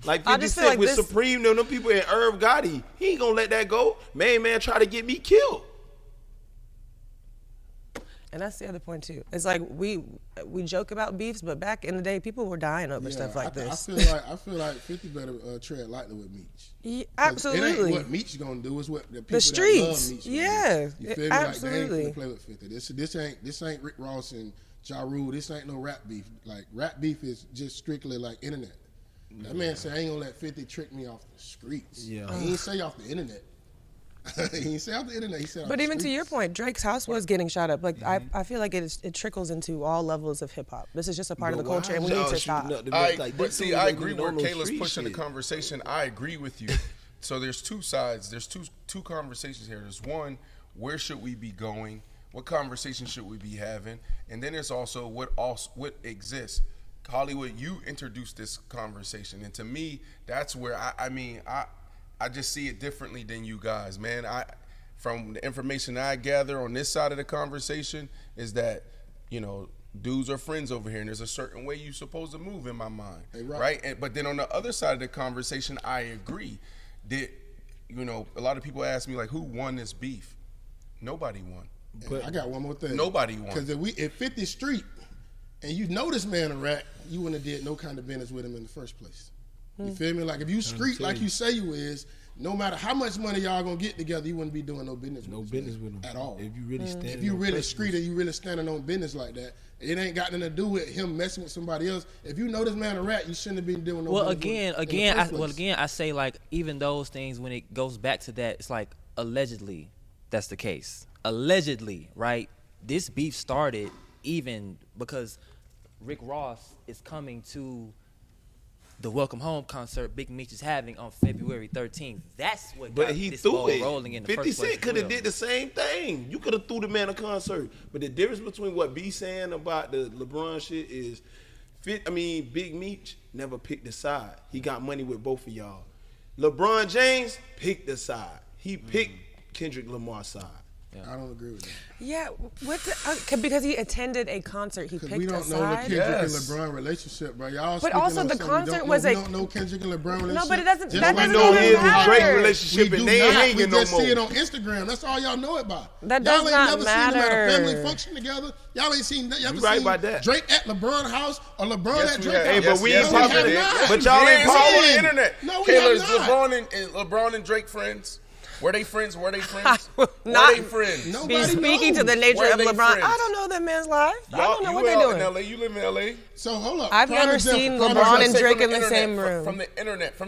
Like I 50 just feel Cent like with this- Supreme, them people in Irv Gotti, he ain't gonna let that go. Man try to get me killed. And that's the other point too. It's like we joke about beefs, but back in the day, people were dying over stuff like this. I feel like 50 better tread lightly with Meech. Yeah, 'Cause it absolutely. ain't what Meech gonna do. It's what the people The streets. that love Meech Yeah, gonna do. You feel me? Like, they absolutely. ain't gonna play with 50. This ain't Rick Ross and Ja Rule. This ain't no rap beef. Like, rap beef is just strictly like internet. That man said, I ain't gonna let 50 trick me off the streets. Yeah. He ain't say off the internet. He didn't say off the internet. He said off But the even to streets. your point, Drake's house was getting shot up. Like I feel like it trickles into all levels of hip hop. This is just a part of the But why culture, and we y'all need to shooting stop. up the I like, but that see, dude I don't agree even where know no Kayla's street pushing the shit. conversation. I agree with you. So there's two sides. There's two conversations here. There's one, where should we be going? What conversation should we be having? And then there's also what exists. Hollywood, you introduced this conversation, and to me, that's where I just see it differently than you guys, man. From the information I gather on this side of the conversation is that, you know, dudes are friends over here, and there's a certain way you're supposed to move in my mind, right? But then on the other side of the conversation, I agree. A lot of people ask me, like, who won this beef? Nobody won. But I got one more thing. Nobody won. Because if 50th Street and you know this man a rat, you wouldn't have did no kind of business with him in the first place. You feel me? Like, if you street like you say you is, no matter how much money y'all gonna get together, you wouldn't be doing no business with him at all. If you really stand, if you really street and you really standing on business like that, it ain't got nothing to do with him messing with somebody else. If you know this man a rat, you shouldn't have been doing no business with him in the first place. I say, like, even those things, when it goes back to that, it's like allegedly that's the case. Allegedly, right? This beef started even because Rick Ross is coming to the Welcome Home concert Big Meech is having on February 13th. That's what But got he this threw ball it. rolling in the 50 first place. Cent could have did the same thing. You could have threw the man a concert. But the difference between what B saying about the LeBron shit is, Big Meech never picked a side. He got money with both of y'all. LeBron James picked a side. He picked Kendrick Lamar's side. I don't agree with that. Yeah, because he attended a concert, he picked We don't a know the side. Kendrick and LeBron relationship, bro. Y'all. But speaking also on the something we concert don't was know. a- We don't know Kendrick and LeBron relationship. No, but it doesn't. Just That like doesn't we know even his and matter. Drake relationship, We and do they ain't not. hanging We no just more. see it on Instagram. That's all y'all know about. That y'all does ain't not never seen them at a matter. family function together. Y'all ain't seen that. Y'all You ever right seen about that. Drake at LeBron house or LeBron Yes, at we Drake have. house? Hey, but we ain't No, we popping have it. not. But y'all ain't It's all on popping the it. internet. No, we Kayla, have is not. LeBron and Drake friends? Were they friends? Were they friends? Not Were they friends? Be Nobody speaking to knows. the nature Where of they LeBron. friends? I don't know that man's life. I don't know You what they're out doing. in LA. You live in LA. So hold up. I've Prime never example, seen prime LeBron example. and Say Drake from in the internet, same room. From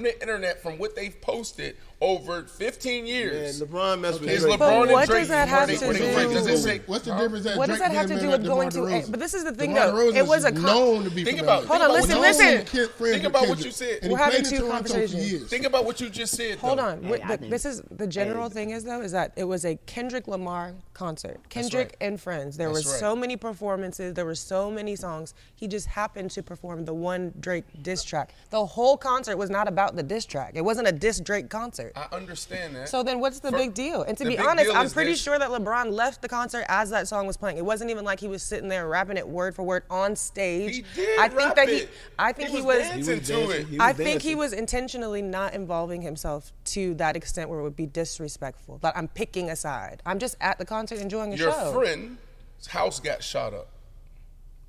the internet, from what they've posted over 15 years. Man, LeBron messed with Is Drake. LeBron and what Drake? does that have to were they friends? Does it do? say- What's the difference that What does Drake that have to being do married with to going DeMar to? DeRozan? But this is the thing, DeMar though. DeRozan It was a is known to be Think from about- LA. Hold on, listen, Known listen. to be friends Think with about what Kendrick. you said. And We're he having played in two Toronto for conversations. years. Think about what you just said. Hold though. on. This is the general thing is that it was a Kendrick Lamar concert. Kendrick and friends. There were so many performances. There were so many songs. He just happened to perform the one Drake diss track. The whole concert was not about the diss track. It wasn't a diss Drake concert. I understand that. So then what's the big deal? And to the be big honest, deal I'm is pretty this. sure that LeBron left the concert as that song was playing. It wasn't even like he was sitting there rapping it word for word on stage. He did I think rap that it. I think he was was dancing to it. I think he was intentionally not involving himself to that extent where it would be disrespectful. But I'm picking a side. I'm just at the concert enjoying the Your show. friend's house got shot up,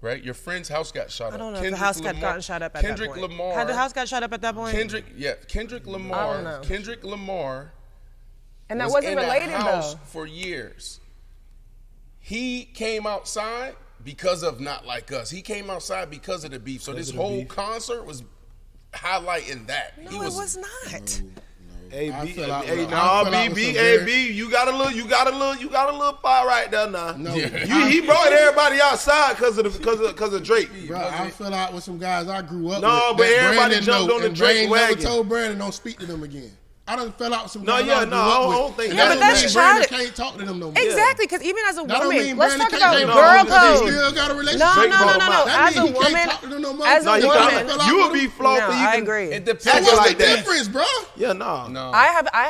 right? Your friend's house got shot up. I don't know if the Kendrick house had Lamar- gotten shot up at Kendrick that point. Lamar. Had the house got shot up at that point? Kendrick I don't Lamar. know. Kendrick Lamar. And that was wasn't in related that house though. for years. He came outside because of Not Like Us. He came outside because of the beef. So this whole concert was highlighting that. No, he it was not. Hey, I B, feel like- hey, I nah, feel like B, with B, some hey, very- B, you got a little fire right there now. No, He brought everybody outside because of Drake. Bro, I feel like with some guys I grew up No, with. but that everybody Brandon jumped know, on the and Drake Brandon wagon. never told Brandon don't speak to them again. I done fell out with some No, guys yeah, I grew no, up I don't with. think That that- Yeah, but don't that's mean childish. Brandon can't talk to them no more. Exactly, because even as a That don't woman, mean let's Brandon talk can't about talk girl to them because code. he still got a relationship. No. Drake brought him out. That As mean a he can't woman, talk to them no more. as a No, you woman, got you would be flawed no, for I even agree. It So depends. what's like the that. difference, bro? Yeah, no. No. I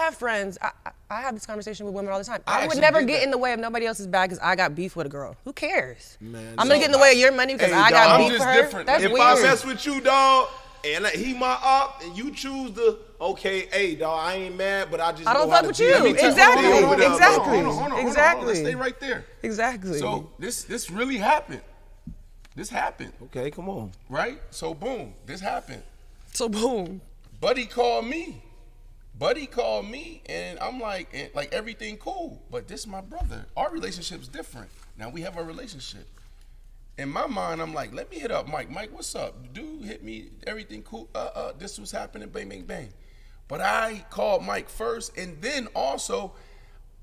have friends. I have this conversation with women all the time. I would actually never did get that. in the way of nobody else's bag because I got beef with a girl. Who cares? Man, I'm gonna get in the way of your money because Hey, I dog, got I'm beef just for her. different. That's If weird. I mess with you, dog, and he my op, and you choose the okay, hey, dog, I ain't mad, but I just I don't know how fuck to with deal you. with it. Exactly. Deal with it. Exactly. Hold on. Exactly. Let's stay right there. Exactly. So this really happened. This happened, Okay, come on. right? So boom, this happened. So boom. Buddy called me. And I'm like everything cool, but this is my brother. Our relationship's different. Now we have a relationship. In my mind, I'm like, let me hit up Mike. Mike, what's up? Dude, hit me. Everything cool. This was happening. Bang, bang, bang. But I called Mike first, and then also,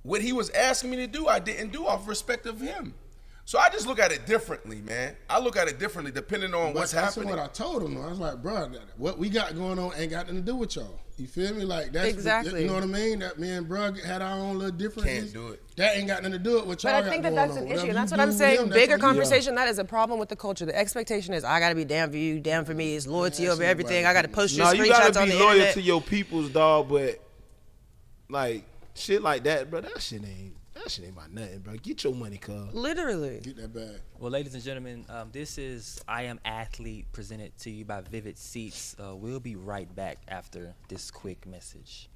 what he was asking me to do, I didn't do off respect of him. So I just look at it differently, man. I look at it differently depending on what's That's happening. what I told him. I was like, bro, what we got going on ain't got nothing to do with y'all. You feel me? Like that's Exactly. You know what I mean? That me and bro had our own little differences. Can't do it. That ain't got nothing to do with what y'all But I got think that going that's on. an Whatever issue. you And that's what do I'm with saying. them, that's Bigger what you do. conversation, that is a problem with the culture. The expectation is I got to be down for you, down for me. It's loyalty over everything. I got to post your No, you gotta screenshots on be the loyal internet. to your peoples, dog. But like shit like that, bro. That shit ain't about nothing, bro. Get your money, cuz. Literally. Get that bag. Well, ladies and gentlemen, this is I Am Athlete presented to you by Vivid Seats. We'll be right back after this quick message.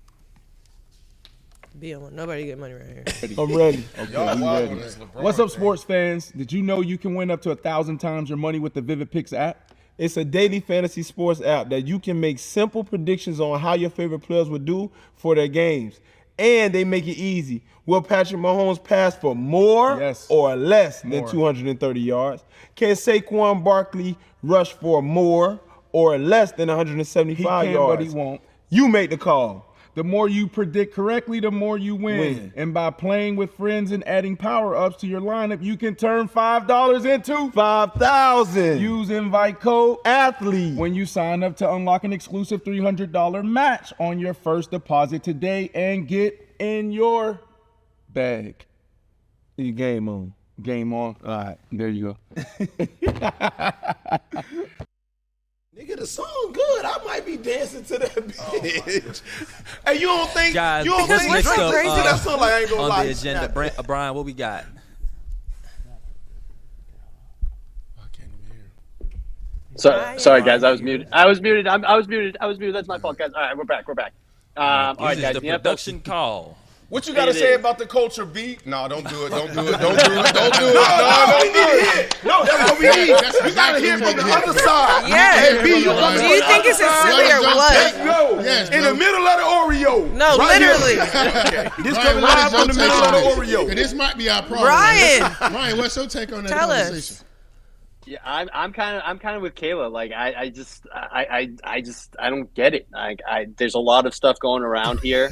Be on. Nobody get money right here. I'm ready. Okay, Y'all we wild ready. on this LeBron What's up, thing. sports fans? Did you know you can win up to 1,000 times your money with the Vivid Picks app? It's a daily fantasy sports app that you can make simple predictions on how your favorite players would do for their games. And they make it easy. Will Patrick Mahomes pass for more or less than 230 yards? Can Saquon Barkley rush for more or less than 175 He can, yards? but he won't. You make the call. The more you predict correctly, the more you win. And by playing with friends and adding power-ups to your lineup, you can turn $5 into $5,000. Use invite code ATHLETE when you sign up to unlock an exclusive $300 match on your first deposit today and get in your bag. You game on. Game on. All right, there you go. Nigga, the song good. I might be dancing to that bitch. Hey, you don't think? Guys, you don't what's think next Drake up, crazy? That song like I ain't gonna on lie. the agenda? Brian, what we got? Sorry, guys. I was muted. I was muted. That's my fault, guys. All right, we're back. All right, This guys. is the production call. What you got to say about the culture beat? No, don't do it. Don't do it. Don't do it. Don't do it. No, that's what we need. We gotta hear from the other side. Yeah. Hey, B, Do you think it's as silly or what? No. In the middle of the Oreo. No, literally. This coming live from the middle of the Oreo. This might be our problem. Ryan, what's your take on that conversation? Yeah, I'm kind of with Kayla. Like I don't get it. There's a lot of stuff going around here.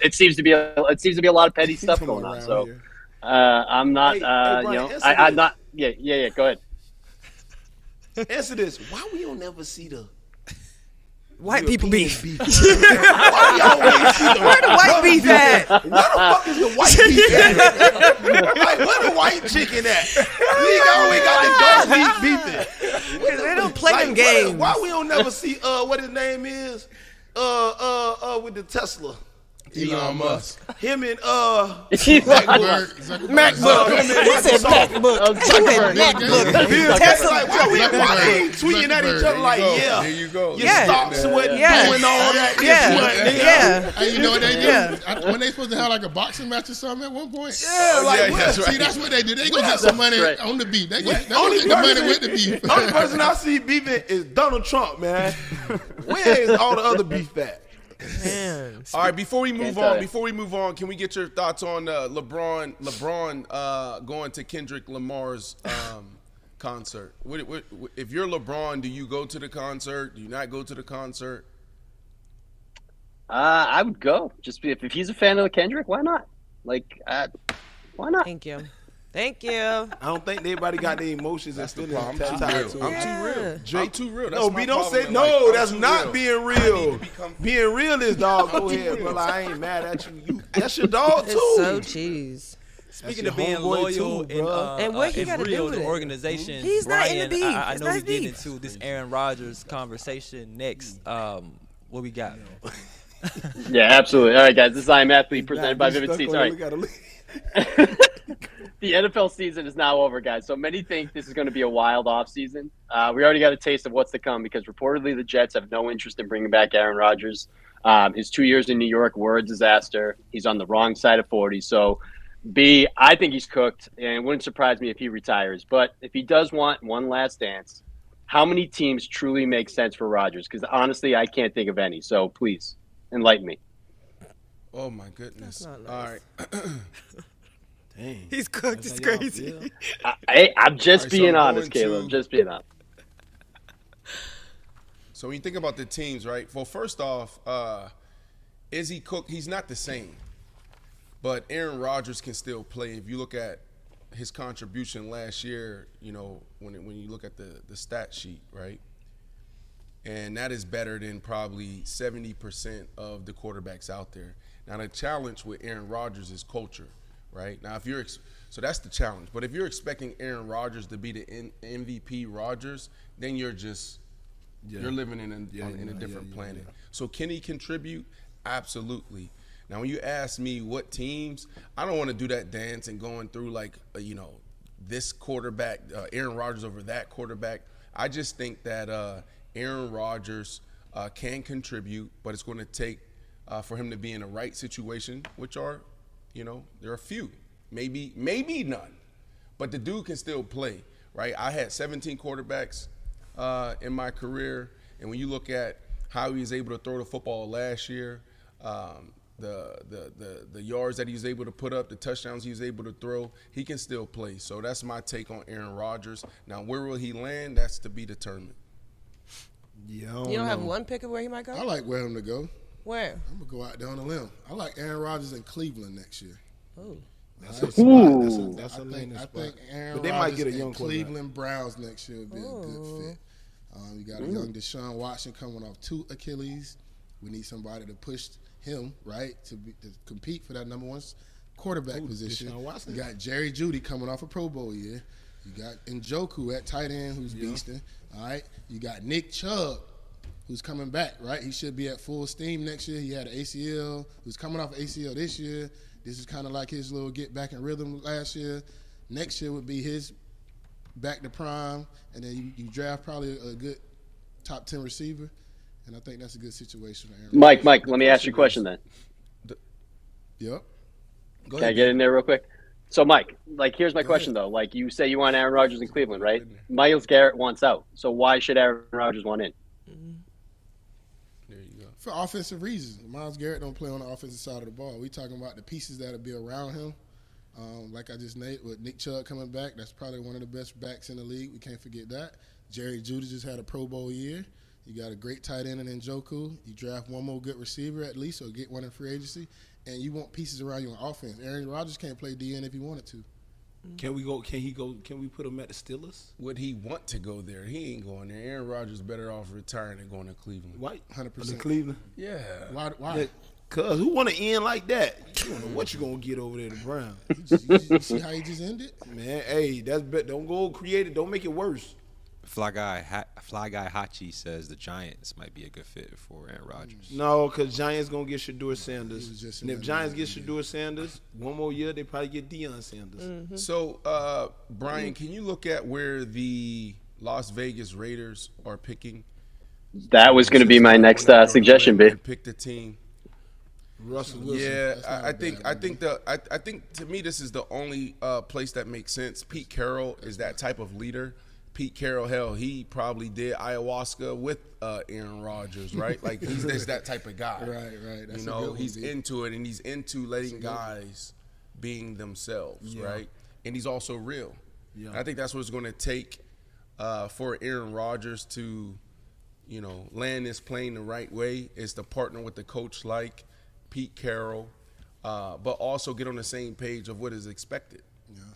It seems to be a lot of petty stuff going on. So I'm not. Brian, I'm not. Yeah. Go ahead. Answer this. Why we don't never see the white people beef? Why we always see the Where the white beef at? Where the fuck is the white beef at? Like, where the white chicken at? We always got the dark beef beefing. They don't play them games. Why we don't never see what his name is? With the Tesla. Elon Musk. Him and MacBook. He said MacBook. Tesla. Like, why we ain't tweeting at each other like, yeah, there you go. You stop sweating, doing all that. Yeah. Hey, you know what they do? When they supposed to have like a boxing match or something at one point? Yeah, like what? See, that's what they do. They go get some money on the beef. They go get the money with the beef. Only person I see beefing is Donald Trump, man. Where is all the other beef at? Man. All right, before we move on, can we get your thoughts on LeBron going to Kendrick Lamar's concert? If you're LeBron, do you go to the concert? Do you not go to the concert? I would go. Just if he's a fan of Kendrick, why not? Like, why not? Thank you. I don't think anybody got their emotions and feelings attached to it. I'm too real. I'm too real. No, B, don't say no. That's not being real. Being real is, dog. Go ahead, brother. I ain't mad at you. That's your dog too. It's so cheese. Speaking of being loyal and what he got to do real with to it? organization, He's not in the beef. I It's know not we his get beef. into this Aaron Rodgers conversation next. What we got? Yeah, absolutely. All right, guys. This is I Am Athlete presented by Vivid Seats. All right. The NFL season is now over, guys. So many think this is going to be a wild offseason. We already got a taste of what's to come because reportedly the Jets have no interest in bringing back Aaron Rodgers. His 2 years in New York were a disaster. He's on the wrong side of 40. So, B, I think he's cooked, and it wouldn't surprise me if he retires. But if he does want one last dance, how many teams truly make sense for Rodgers? Because honestly, I can't think of any. So please, enlighten me. Oh, my goodness. That's not nice. All right. Dang. He's cooked. It's crazy. I'm just All right, so being I'm honest, going Caleb. to- Just being honest. So when you think about the teams, right? Well, first off, is he cooked? He's not the same. But Aaron Rodgers can still play. If you look at his contribution last year, you know, when you look at the stat sheet, right? And that is better than probably 70% of the quarterbacks out there. Now, the challenge with Aaron Rodgers is culture, right? Now, so that's the challenge. But if you're expecting Aaron Rodgers to be the MVP Rodgers, then you're just you're living in a different planet. So can he contribute? Absolutely. Now, when you ask me what teams, I don't want to do that dance and going through like, this quarterback, Aaron Rodgers over that quarterback. I just think that Aaron Rodgers can contribute, but it's going to take for him to be in the right situation, which are, there are a few, maybe none, but the dude can still play, right? I had 17 quarterbacks in my career, and when you look at how he was able to throw the football last year, the yards that he was able to put up, the touchdowns he was able to throw, he can still play. So that's my take on Aaron Rodgers. Now, where will he land? That's to be determined. You don't have one pick of where he might go? I like where him to go. Where? I'm gonna go out there on a limb. I like Aaron Rodgers in Cleveland next year. Oh. That's Right? a spot. That's a I landing spot. think Aaron But they Rodgers might get a young and Cleveland Browns next year would be a good fit. You got a young Deshaun Watson coming off 2 Achilles. We need somebody to push him, right, to compete for that number 1 quarterback position. You got Jerry Jeudy coming off a Pro Bowl year. You got Njoku at tight end who's beasting. All right. You got Nick Chubb who's coming back, right? He should be at full steam next year. He had an ACL. Who's coming off ACL this year. This is kind of like his little get back in rhythm last year. Next year would be his back to prime, and then you draft probably a good top 10 receiver, and I think that's a good situation for Aaron. Mike, let me ask you a question then. Yep. Can I get in there real quick? So, Mike, here's my question, though. Like, you say you want Aaron Rodgers in Cleveland, right? Myles Garrett wants out. So why should Aaron Rodgers want in? There you go. For offensive reasons. Myles Garrett don't play on the offensive side of the ball. We talking about the pieces that'll be around him. Like I just named, with Nick Chubb coming back, that's probably one of the best backs in the league. We can't forget that. Jerry Jeudy just had a Pro Bowl year. You got a great tight end in Njoku. You draft one more good receiver at least, or get one in free agency, and you want pieces around you on offense. Aaron Rodgers can't play DN if he wanted to. Can we go? Can he go? Can we put him at the Steelers? Would he want to go there? He ain't going there. Aaron Rodgers better off retiring than going to Cleveland. Why? 100%. Cleveland. Yeah. Why? Cause who want to end like that? You don't know what you gonna get over there, the Browns. You see how he just ended? Man, hey, that's bet. Don't go create it. Don't make it worse. Fly guy Hachi says the Giants might be a good fit for Aaron Rodgers. No, because Giants gonna get Shador Sanders, just and if Giants get Shador Sanders, one more year they probably get Deion Sanders. So, Brian, can you look at where the Las Vegas Raiders are picking? That was going to be my next suggestion, B. Pick the team. Russell Wilson. Yeah, I think to me this is the only place that makes sense. Pete Carroll is that type of leader. Pete Carroll, hell, he probably did ayahuasca with Aaron Rodgers, right? Like he's just that type of guy. Right. That's you know, he's into it, and he's into letting guys being themselves, right? And he's also real. Yeah. I think that's what it's going to take for Aaron Rodgers to, you know, land this plane the right way, is to partner with the coach like Pete Carroll, but also get on the same page of what is expected,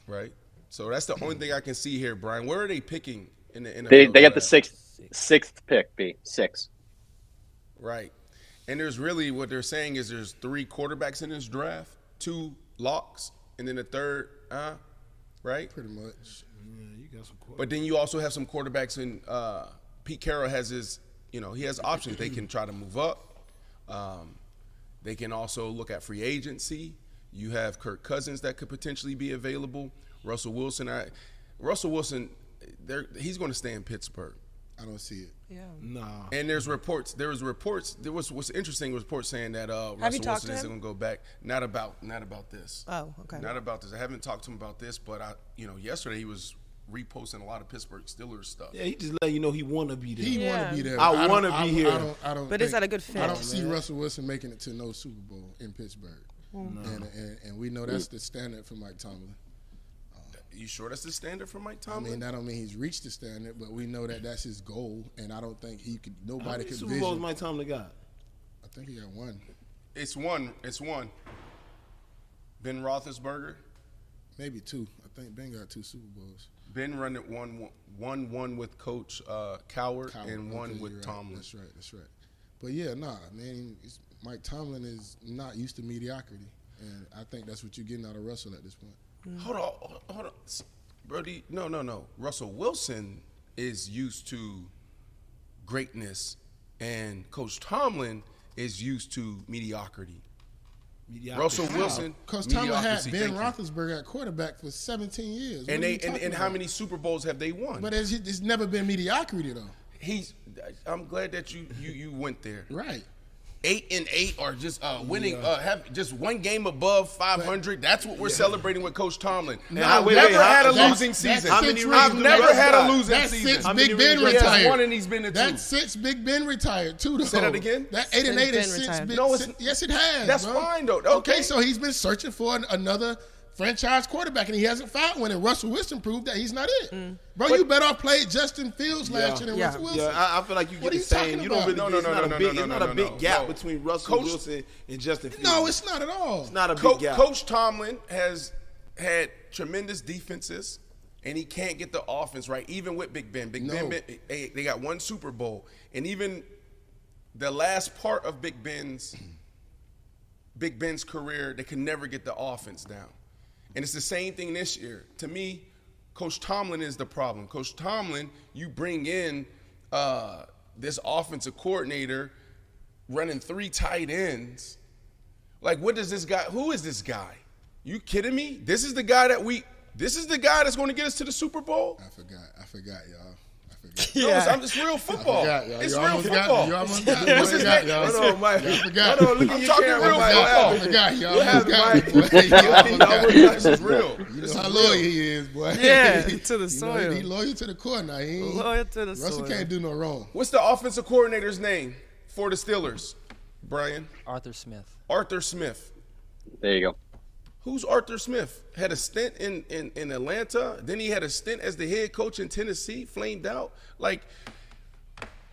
right? So that's the only thing I can see here, Brian. Where are they picking in the NFL? They got the sixth pick, B. 6. Right. And there's really, what they're saying is there's 3 quarterbacks in this draft, 2 locks, and then the third, right? Pretty much. Yeah, you got some quarterbacks. But then you also have some quarterbacks in Pete Carroll has his, you know, he has options. They can try to move up. They can also look at free agency. You have Kirk Cousins that could potentially be available. Russell Wilson, he's going to stay in Pittsburgh. I don't see it. Yeah. Nah. And there was reports. What's interesting was reports saying that Russell Wilson isn't going to go back. Not about this. Oh, okay. Not about this. I haven't talked to him about this, but yesterday he was reposting a lot of Pittsburgh Steelers stuff. Yeah, he just let you know he want to be there. He want to be there. I want to be here. I don't. But is that a good fit? I don't see Russell Wilson making it to no Super Bowl in Pittsburgh. No. And we know that's the standard for Mike Tomlin. You sure that's the standard for Mike Tomlin? I mean, that don't mean he's reached the standard, but we know that that's his goal, and I don't think nobody could Super Bowls Mike Tomlin got? I think he got 1. It's one. Ben Roethlisberger? Maybe 2. I think Ben got 2 Super Bowls. Ben run it one with Coach Coward and one with Tomlin. That's right. But yeah, man, Mike Tomlin is not used to mediocrity, and I think that's what you're getting out of Russell at this point. Hold on, Brody. No. Russell Wilson is used to greatness, and Coach Tomlin is used to mediocrity. Russell Wilson, because Tomlin had Ben Roethlisberger at quarterback for 17 years. And how many Super Bowls have they won? But it's never been mediocrity though. I'm glad that you went there. Right. 8-8 or just winning, have just one game above 500. That's what we're celebrating with Coach Tomlin. I've never had a losing season. I've never had a losing season. Since Big Ben retired. One and he's been to 2. That's since Big Ben retired too. Though. Say that again. That 8-8 is since Big. Yes, it has. That's bro. fine though. Okay, so he's been searching for another franchise quarterback, and he hasn't found one. And Russell Wilson proved that he's not it. Bro, you better off played Justin Fields last year than Russell Wilson. Yeah, I feel like you get the same. You don't really. It's not a big gap between Russell Wilson and Justin Fields. No, it's not at all. It's not a big gap. Coach Tomlin has had tremendous defenses, and he can't get the offense right. Even with Big Ben, they got one Super Bowl, and even the last part of Big Ben's career, they can never get the offense down. And it's the same thing this year. To me, Coach Tomlin is the problem. Coach Tomlin, you bring in this offensive coordinator running 3 tight ends. Like, what does this guy? Who is this guy? You kidding me? This is the guy that's going to get us to the Super Bowl? I forgot, y'all. Yeah. It's real football. It's real football. You almost got it. What's his name? Hold on, Mike. I'm talking real football. I forgot, y'all. This is real. You know how loyal he is, boy. Yeah, to the soil. He loyal to the core now. He ain't, loyal to the Russell soil. can't do no wrong. What's the offensive coordinator's name for the Steelers, Brian? Arthur Smith. Arthur Smith. There you go. Who's Arthur Smith? Had a stint in Atlanta. Then he had a stint as the head coach in Tennessee, flamed out. Like,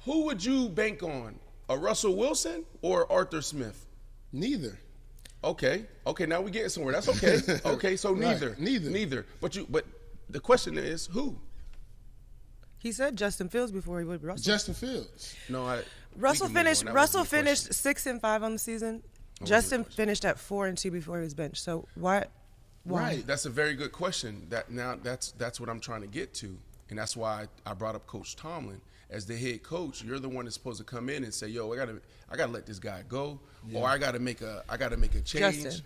who would you bank on? A Russell Wilson or Arthur Smith? Neither. Okay, now we're getting somewhere. That's okay. Okay, so neither. Right. Neither. But the question is who? He said Justin Fields before he would Russell. Justin Fields. No, Russell finished 6-5 on the season. Justin finished at 4-2 before he was benched. So why? Right. That's a very good question. That's what I'm trying to get to, and that's why I brought up Coach Tomlin as the head coach. You're the one that's supposed to come in and say, "Yo, I gotta let this guy go, or I gotta make a change." Justin.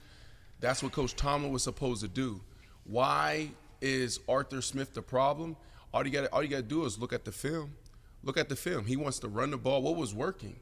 That's what Coach Tomlin was supposed to do. Why is Arthur Smith the problem? All you gotta do is look at the film. Look at the film. He wants to run the ball. What was working?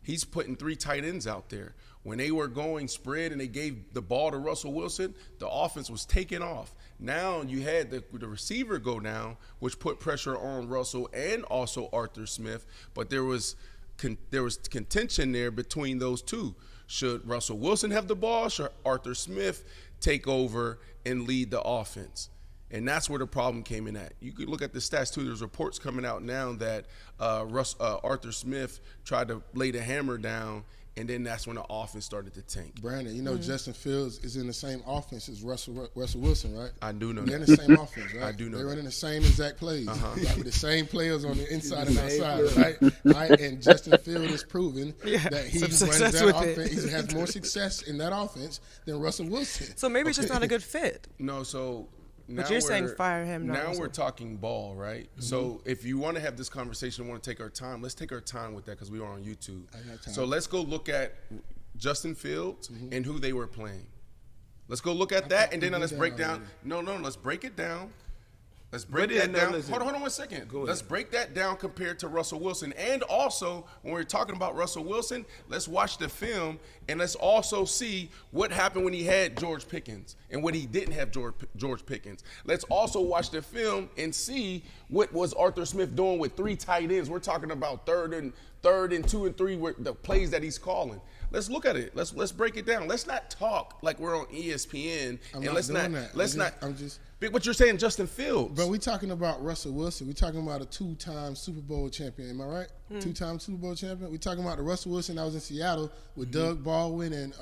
He's putting 3 tight ends out there. When they were going spread and they gave the ball to Russell Wilson, the offense was taking off. Now you had the receiver go down, which put pressure on Russell and also Arthur Smith. But there was contention there between those two. Should Russell Wilson have the ball? Should Arthur Smith take over and lead the offense? And that's where the problem came in at. You could look at the stats, too. There's reports coming out now that Arthur Smith tried to lay the hammer down, and then that's when the offense started to tank. Brandon, you know Justin Fields is in the same offense as Russell Wilson, right? I do know They're that. in the same offense, right? I do know They're that. running the same exact plays. Like with the same players on the inside and outside, right? And Justin Fields has proven that he runs that offense. He has more success in that offense than Russell Wilson. So maybe it's just not a good fit. No, so But you're saying fire him. Now we're talking ball, right? So if you want to have this conversation, want to take our time, let's take our time with that because we are on YouTube. So let's go look at Justin Fields and who they were playing. Let's go look at that, and then let's break down. No, let's break it down. Let's break that down. Hold on 1 second. Let's break that down compared to Russell Wilson. And also, when we're talking about Russell Wilson, let's watch the film and let's also see what happened when he had George Pickens and when he didn't have George Pickens. Let's also watch the film and see what was Arthur Smith doing with 3 tight ends. We're talking about third and 2 and 3 were the plays that he's calling. Let's look at it. Let's break it down. Let's not talk like we're on ESPN. But you're saying Justin Fields. But we're talking about Russell Wilson. We're talking about a 2-time Super Bowl champion. Am I right? 2-time Super Bowl champion. We're talking about the Russell Wilson that was in Seattle with Doug Baldwin and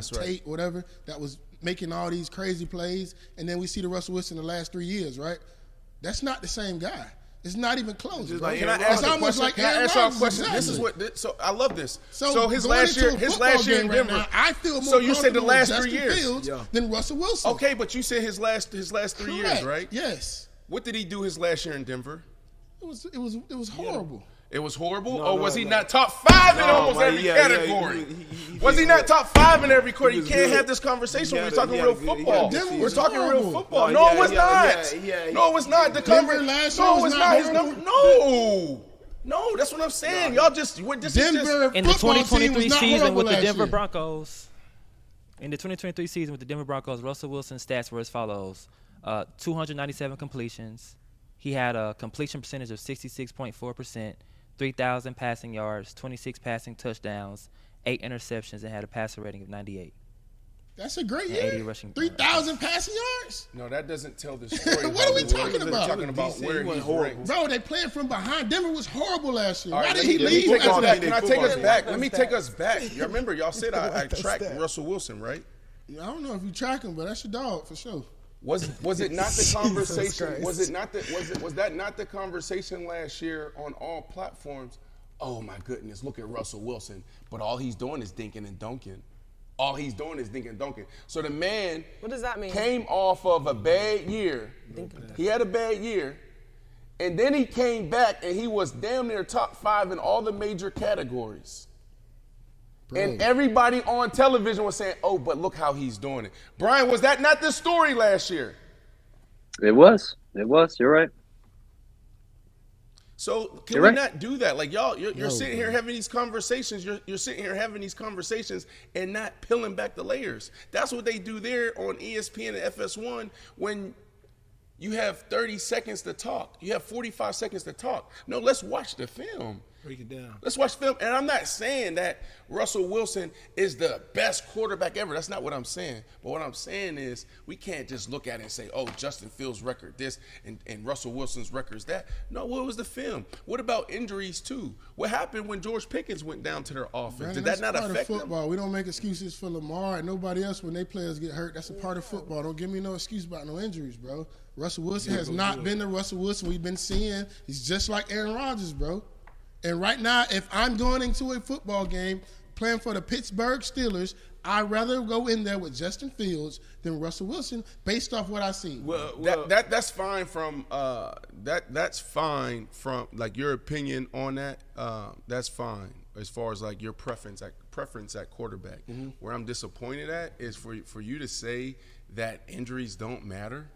Tate, whatever, that was making all these crazy plays. And then we see the Russell Wilson the last 3 years, right? That's not the same guy. It's not even close. Can I ask a question? This is what. So I love this. So his last year in Denver. Right, I feel more. So you said the last 3 years than Russell Wilson. Okay, but you said his last 3 years, right? Yes. What did he do his last year in Denver? It was horrible. It was horrible, or was he not top 5 in almost every category? Was he not top 5 in every category? You can't have this conversation when we're talking real football. We're talking real football. No, it was not. No, it was not. The conversation. No, it was not his number. No, that's what I'm saying. Y'all just in the 2023 season with the Denver Broncos. In the 2023 season with the Denver Broncos, Russell Wilson's stats were as follows: 297 completions. He had a completion percentage of 66.4%, 3,000 passing yards, 26 passing touchdowns, 8 interceptions, and had a passer rating of 98. That's a great and year. 80 rushing. 3,000 passing yards. No, that doesn't tell the story. What are we talking We're about? talking about where he's ranked. Bro, they playing from behind. Denver was horrible last year. All Why right, did he leave? Can I take us back? Let me take us back. You remember, y'all said I tracked Russell Wilson, right? I don't know if you track him, but that's your dog for sure. Was it not the conversation? Was that not the conversation last year on all platforms? Oh my goodness, look at Russell Wilson, but all he's doing is dinking and dunking. All he's doing is dinking and dunking. So the man What does that mean? came off of a bad year. He had a bad year, and then he came back and he was damn near top 5 in all the major categories. Bro. And everybody on television was saying, oh, but look how he's doing it. Brian, was that not the story last year? It was. You're right. So can we not do that? Like y'all, you're sitting here having these conversations. You're sitting here having these conversations and not peeling back the layers. That's what they do there on ESPN and FS1 when you have 30 seconds to talk. You have 45 seconds to talk. No, let's watch the film. Break it down. Let's watch film. And I'm not saying that Russell Wilson is the best quarterback ever. That's not what I'm saying. But what I'm saying is we can't just look at it and say, oh, Justin Fields' record this and Russell Wilson's record is that. No, what was the film? What about injuries too? What happened when George Pickens went down to their offense? Brandon, Did that not part affect of football. them? We don't make excuses for Lamar and nobody else when their players get hurt. That's a part of football. Don't give me no excuse about no injuries, bro. Russell Wilson has not been the Russell Wilson we've been seeing. He's just like Aaron Rodgers, bro. And right now, if I'm going into a football game playing for the Pittsburgh Steelers, I'd rather go in there with Justin Fields than Russell Wilson based off what I see. Well, that's fine from that's fine from like your opinion on that. That's fine as far as like your preference at quarterback. Mm-hmm. Where I'm disappointed at is for you to say that injuries don't matter.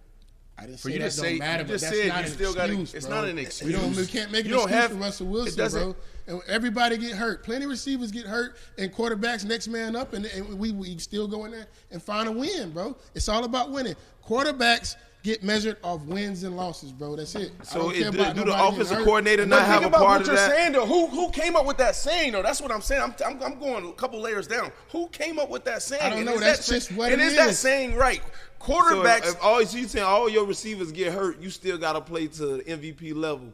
I didn't say that don't matter, but that's not an excuse, it's bro. not an excuse. We can't make an excuse for Russell Wilson, bro. And everybody get hurt. Plenty of receivers get hurt, and quarterbacks next man up, and we still go in there and find a win, bro. It's all about winning. Quarterbacks get measured off wins and losses, bro. That's it. So do the offensive coordinator not have a part of that? What you're saying, though, who came up with that saying, though? That's what I'm saying. I'm going a couple layers down. Who came up with that saying? I don't know. That's just what it is. And is that saying right? Quarterbacks. So if you saying all your receivers get hurt, you still got to play to the MVP level.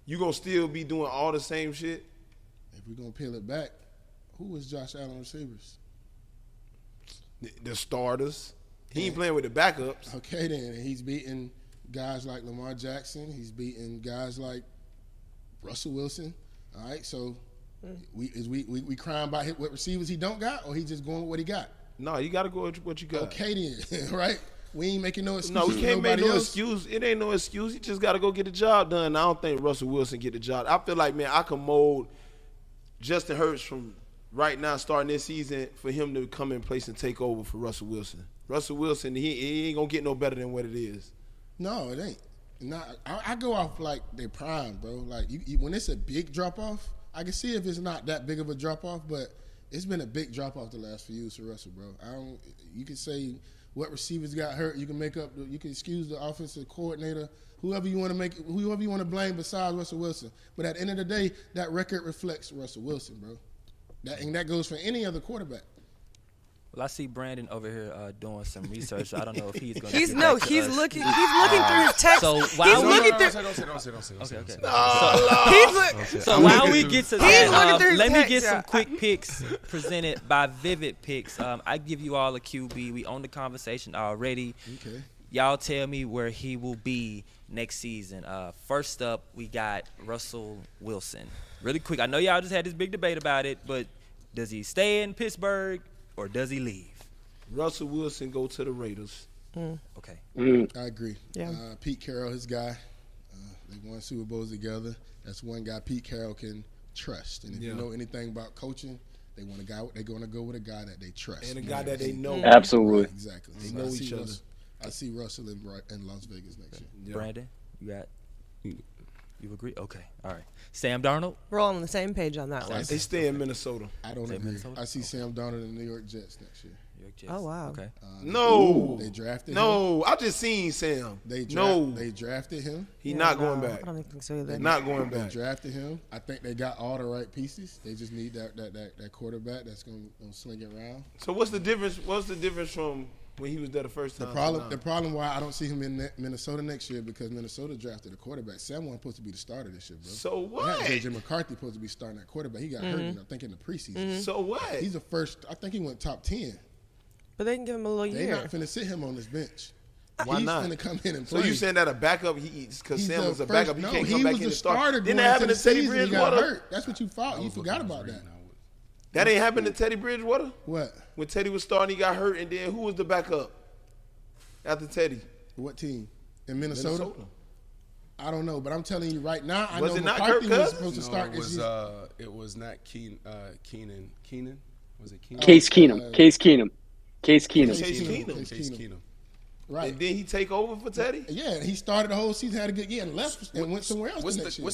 You going to still be doing all the same shit? If we're going to peel it back, who was Josh Allen receivers? The starters. He ain't playing with the backups. Okay, then. He's beating guys like Lamar Jackson. He's beating guys like Russell Wilson. All right, so we crying about what receivers he don't got, or he just going with what he got? No, you got to go with what you got. Okay, then, right? We ain't making no excuse. No, we can't make no excuse. It ain't no excuse. You just got to go get the job done. I don't think Russell Wilson get the job. I feel like, man, I can mold Justin Hurts from right now starting this season for him to come in place and take over for Russell Wilson. Russell Wilson, he ain't going to get no better than what it is. No, it ain't. Not, I go off like their prime, bro. Like when it's a big drop-off, I can see if it's not that big of a drop-off, but it's been a big drop-off the last few years for Russell, bro. You can say what receivers got hurt. You can you can excuse the offensive coordinator, whoever you want to blame besides Russell Wilson. But at the end of the day, that record reflects Russell Wilson, bro. That goes for any other quarterback. Well, I see Brandon over here doing some research. So I don't know if he's going to. He's looking through his text. So while while we get to that, let me get some quick picks presented by Vivid Picks. I give you all a QB. We own the conversation already. Okay. Y'all tell me where he will be next season. First up, we got Russell Wilson. Really quick. I know y'all just had this big debate about it, but does he stay in Pittsburgh? Or does he leave? Russell Wilson go to the Raiders. Okay. I agree. Yeah. Pete Carroll, his guy. They won Super Bowls together. That's one guy Pete Carroll can trust. And if you know anything about coaching, they're going to go with a guy that they trust. And a guy that they know. Absolutely. Right, exactly. They know each other. I see Russell in Las Vegas next year. Yeah. Brandon, you agree? Okay. All right. Sam Darnold? We're all on the same page on that one. They stay in Minnesota. I don't agree. Minnesota? I see Sam Darnold in the New York Jets next year. Oh, wow. Okay. No. They drafted him. No, I just seen Sam. They drafted him. He not going back. I don't think so either. They're not going They back. drafted him. I think they got all the right pieces. They just need that quarterback that's gonna sling it around. So what's the difference? What's the difference from when he was there the first time? The problem why I don't see him in Minnesota next year because Minnesota drafted a quarterback. Sam wasn't supposed to be the starter this year, bro. So what? JJ McCarthy supposed to be starting that quarterback. He got hurt, I think, in the preseason. So what? He's the first. I think he went top 10. But they can give him a little They're year. not finna sit him on this bench. Why He's not? finna come in and So play. you saying that a backup? Because Sam was a backup. He can't come he back was in the and start. starter. Didn't going that happen into to the Teddy season, he Bridgewater? got hurt. That's what you thought. You forgot about that. That ain't happened to Teddy Bridgewater? What? When Teddy was starting, he got hurt, and then who was the backup after Teddy? What team? In Minnesota? I don't know, but I'm telling you right now, I Was know it not McCarthy Kirk was Cousins? supposed to start this season. It was not Keenan. Was it Keenan? Case Keenum. Case Keenum. Case Keenum. Right. And then he take over for Teddy? Yeah, he started the whole season, had a good year, and left and went somewhere else the next year.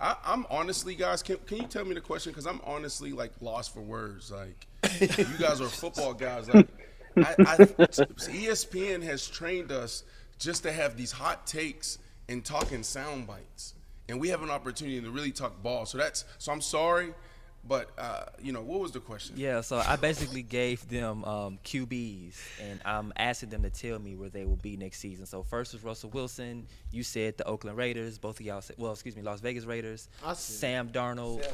I'm honestly, guys, can you tell me the question? Because I'm honestly like lost for words. Like, you guys are football guys. Like, ESPN has trained us just to have these hot takes and talking sound bites, and we have an opportunity to really talk ball. So I'm sorry. But, what was the question? Yeah, so I basically gave them QBs, and I'm asking them to tell me where they will be next season. So first was Russell Wilson. You said the Oakland Raiders. Both of y'all said, Las Vegas Raiders. Sam Darnold.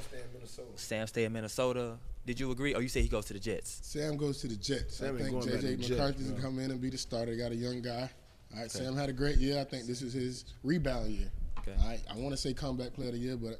Sam stay in Minnesota. Did you agree? Or you said he goes to the Jets? Sam goes to the Jets. I think J.J. McCarthy's going to come in and be the starter. They got a young guy. All right, Sam had a great year. I think this is his rebound year. Okay. All right, I want to say comeback player of the year, but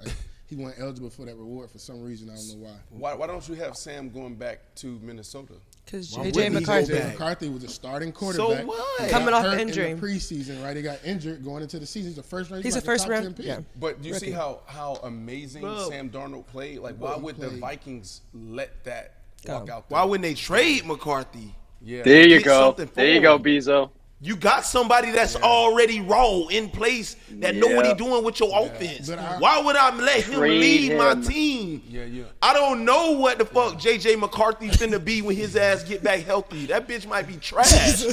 he wasn't eligible for that reward for some reason. I don't know why. Why don't you have Sam going back to Minnesota? Because J.J. McCarthy was a starting quarterback. So what? Coming off injury. In the preseason, right? He got injured going into the season. He's the first round. He's a first round. Yeah. But do you see how amazing Sam Darnold played? Like, why would the Vikings let that walk out there? Why wouldn't they trade McCarthy? Yeah. There you go. There you go, Bezo. You got somebody that's already raw in place that know what he's doing with your offense. Why would I let him lead my team? Yeah. I don't know what the fuck J.J. McCarthy finna be when his ass get back healthy. That bitch might be trash.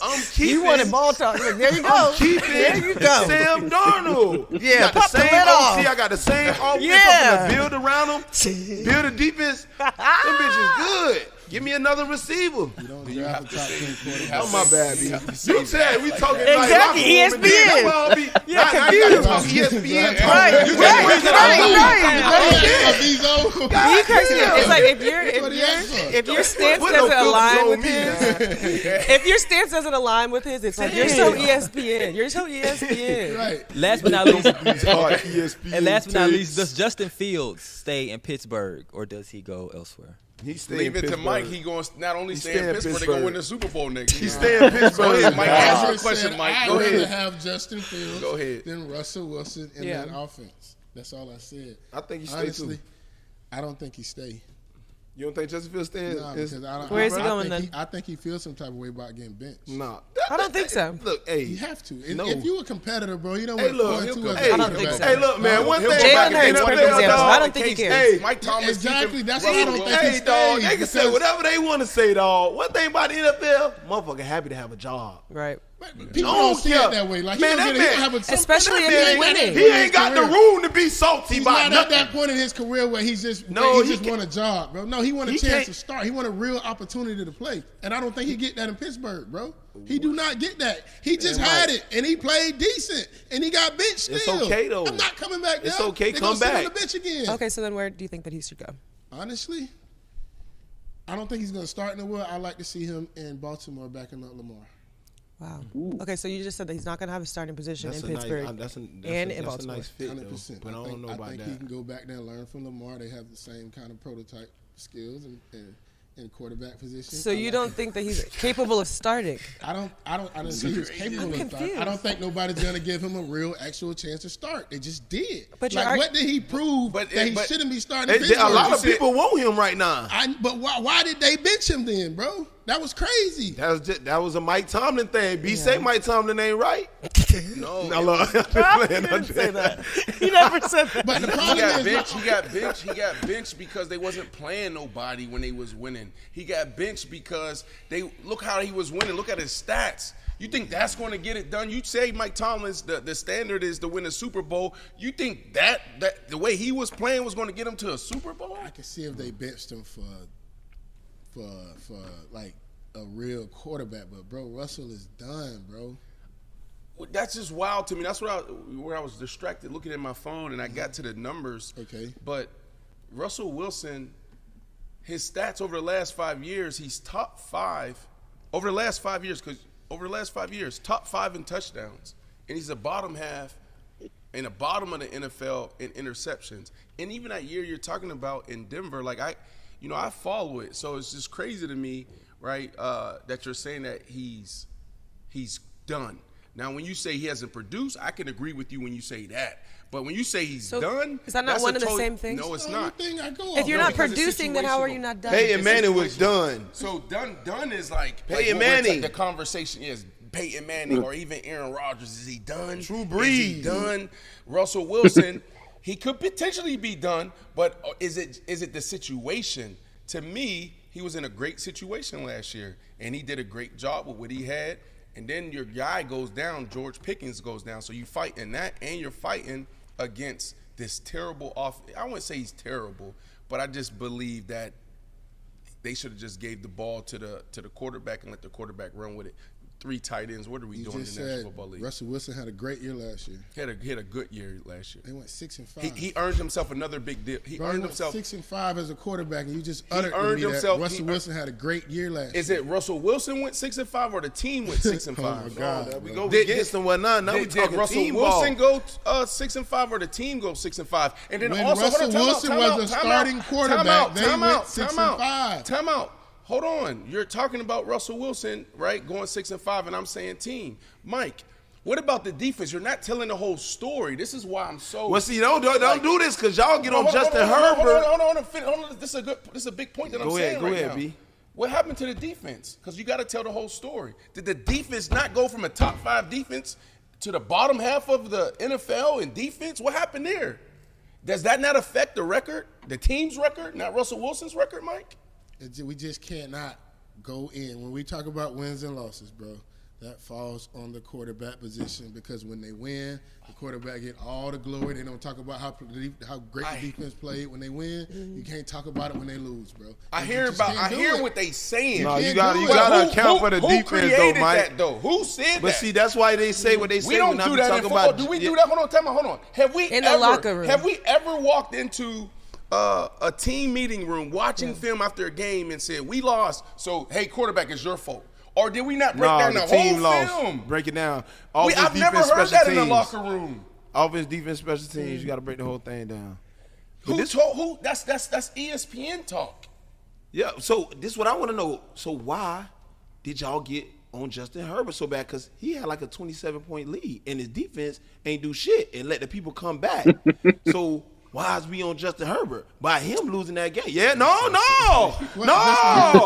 I'm keeping. You wanted ball talk. There you go. I'm keeping there you go. Sam Darnold. Yeah, got the same OC. I got the same offense. Yeah. I'm gonna build around him. Build a defense. Them bitches good. Give me another receiver. You don't draft a top 10 quarterback. Oh, my bad, B. You said we talking exactly, ESPN. Yeah, confused. Talking ESPN. Right. It's like if your stance doesn't align with his, if your stance doesn't align with his, it's like you're so ESPN. You're so ESPN. Right. Last but not least, does Justin Fields stay in Pittsburgh or does he go elsewhere? Leave it to Mike. He going to not only stay in Pittsburgh, they're going to win the Super Bowl next year. He's staying in Pittsburgh. Go ahead, Mike. Answer the I question, said Mike. I'd Go rather ahead. have Justin Fields Go ahead. than Russell Wilson in that offense. That's all I said. I think he stay Honestly, too. I don't think he stay. You don't think Justin Fields staying? No, because I don't. Where is he I going think then? I think he feels some type of way about getting benched. Nah. I don't think so. Look, hey. You have to. No. If you a competitor, bro, you don't Hey, want look. 4-2 as a Hey, I don't think so. hey, look, man. One thing. Jalen Hurts, perfect example. I don't think he cares. Hey, Mike Thomas. Exactly. That's why I don't think he hey, stays. dog. They can say because whatever they want to say, dog. One thing about the NFL, motherfucker happy to have a job. Right. People don't see it that way. Like, Man, he that don't man- have a, Especially if that he's man- winning. He ain't got the room to be salty He's about not at nothing. that point in his career where he's just No, he he just want a job, bro. No, he want a he chance can't- to start. He want a real opportunity to play, and I don't think he get that in Pittsburgh, bro. He do not get that. He just had it, and he played decent, and he got benched still. It's okay, though. I'm not coming back. It's now. okay, They come gonna sit back. on the bench again. Okay, so then where do you think that he should go? Honestly, I don't think he's going to start in the world. I like to see him in Baltimore backing up Lamar. Wow. Okay, so you just said that he's not going to have a starting position in Pittsburgh and in Baltimore. That's a nice fit, 100%. but I don't know about I think that. he can go back there and learn from Lamar. They have the same kind of prototype skills, and in quarterback position. So you don't think that he's capable of starting? I don't think he's capable of starting. I don't think nobody's gonna give him a real actual chance to start. They just did. But what did he prove that he shouldn't be starting? A lot of people want him right now. But why did they bench him then, bro? That was crazy. That was a Mike Tomlin thing. Say Mike Tomlin ain't right. No, I didn't say that. He never said that. But the problem He got benched because they wasn't playing nobody when they was winning. He got benched because they look how he was winning. Look at his stats. You think that's going to get it done? You say Mike Tomlin's the standard is to win a Super Bowl. You think that the way he was playing was going to get him to a Super Bowl? I can see if they benched him for like a real quarterback, but bro, Russell is done, bro. That's just wild to me. That's where I was distracted looking at my phone, and I got to the numbers. Okay. But Russell Wilson, his stats over the last 5 years, he's top 5 over the last 5 years. Because over the last 5 years, top 5 in touchdowns, and he's the bottom half in the bottom of the NFL in interceptions. And even that year you're talking about in Denver, like I follow it, so it's just crazy to me, right? That you're saying that he's done. Now, when you say he hasn't produced, I can agree with you when you say that. But when you say he's done, is that not one of the same things? No, it's not. If you're not producing, then how are you not done? Peyton Manning was done. So done is like Peyton Manning. The conversation is Peyton Manning or even Aaron Rodgers. Is he done? Drew Brees. Is he done? Russell Wilson. He could potentially be done, but is it the situation? To me, he was in a great situation last year, and he did a great job with what he had. And then your guy goes down, George Pickens goes down. So you fight in that, and you're fighting against this terrible I wouldn't say he's terrible, but I just believe that they should have just gave the ball to the quarterback and let the quarterback run with it. 3 tight ends. What are we doing in the National Football League? Russell Wilson had a great year last year. He had a good year last year. They went 6-5. He earned himself another big deal. He earned himself 6-5 as a quarterback, and you just uttered to me that Russell Wilson had a great year last year. Is it Russell Wilson went 6-5 or the team went 6-5? Oh my God! We go against them one now. Now we talking Russell team Wilson ball. go 6-5 or the team go 6-5? And then When also Russell Wilson was the starting quarterback, they went 6-5. Time out. Hold on. You're talking about Russell Wilson, right, going 6-5, and I'm saying team. Mike, what about the defense? You're not telling the whole story. This is why I'm so. Well, see, don't do this because y'all get on Justin Herbert. Hold on. This is a big point that I'm saying right now. Go ahead, B. What happened to the defense? Because you got to tell the whole story. Did the defense not go from a top 5 defense to the bottom half of the NFL in defense? What happened there? Does that not affect the record, the team's record, not Russell Wilson's record, Mike? We just cannot go in. When we talk about wins and losses, bro, that falls on the quarterback position because when they win, the quarterback get all the glory. They don't talk about how great the defense played when they win. You can't talk about it when they lose, bro. I hear what they saying. No, you gotta account for the defense, though, Mike. That, though? Who said that? But see, that's why they say what they say. We don't do that in football. Do we do that? Hold on. Have we in the locker room? Have we ever walked into a team meeting room watching film after a game and said, we lost, so, hey, quarterback, it's your fault? Or did we not break down the team whole lost. film? Break it down. I've never heard that in the locker room. Offense, defense, special teams, you got to break the whole thing down. Who? That's ESPN talk. Yeah, so this is what I want to know. So why did y'all get on Justin Herbert so bad? Because he had like a 27-point lead, and his defense ain't do shit and let the people come back. So why is we on Justin Herbert? By him losing that game. Yeah, no.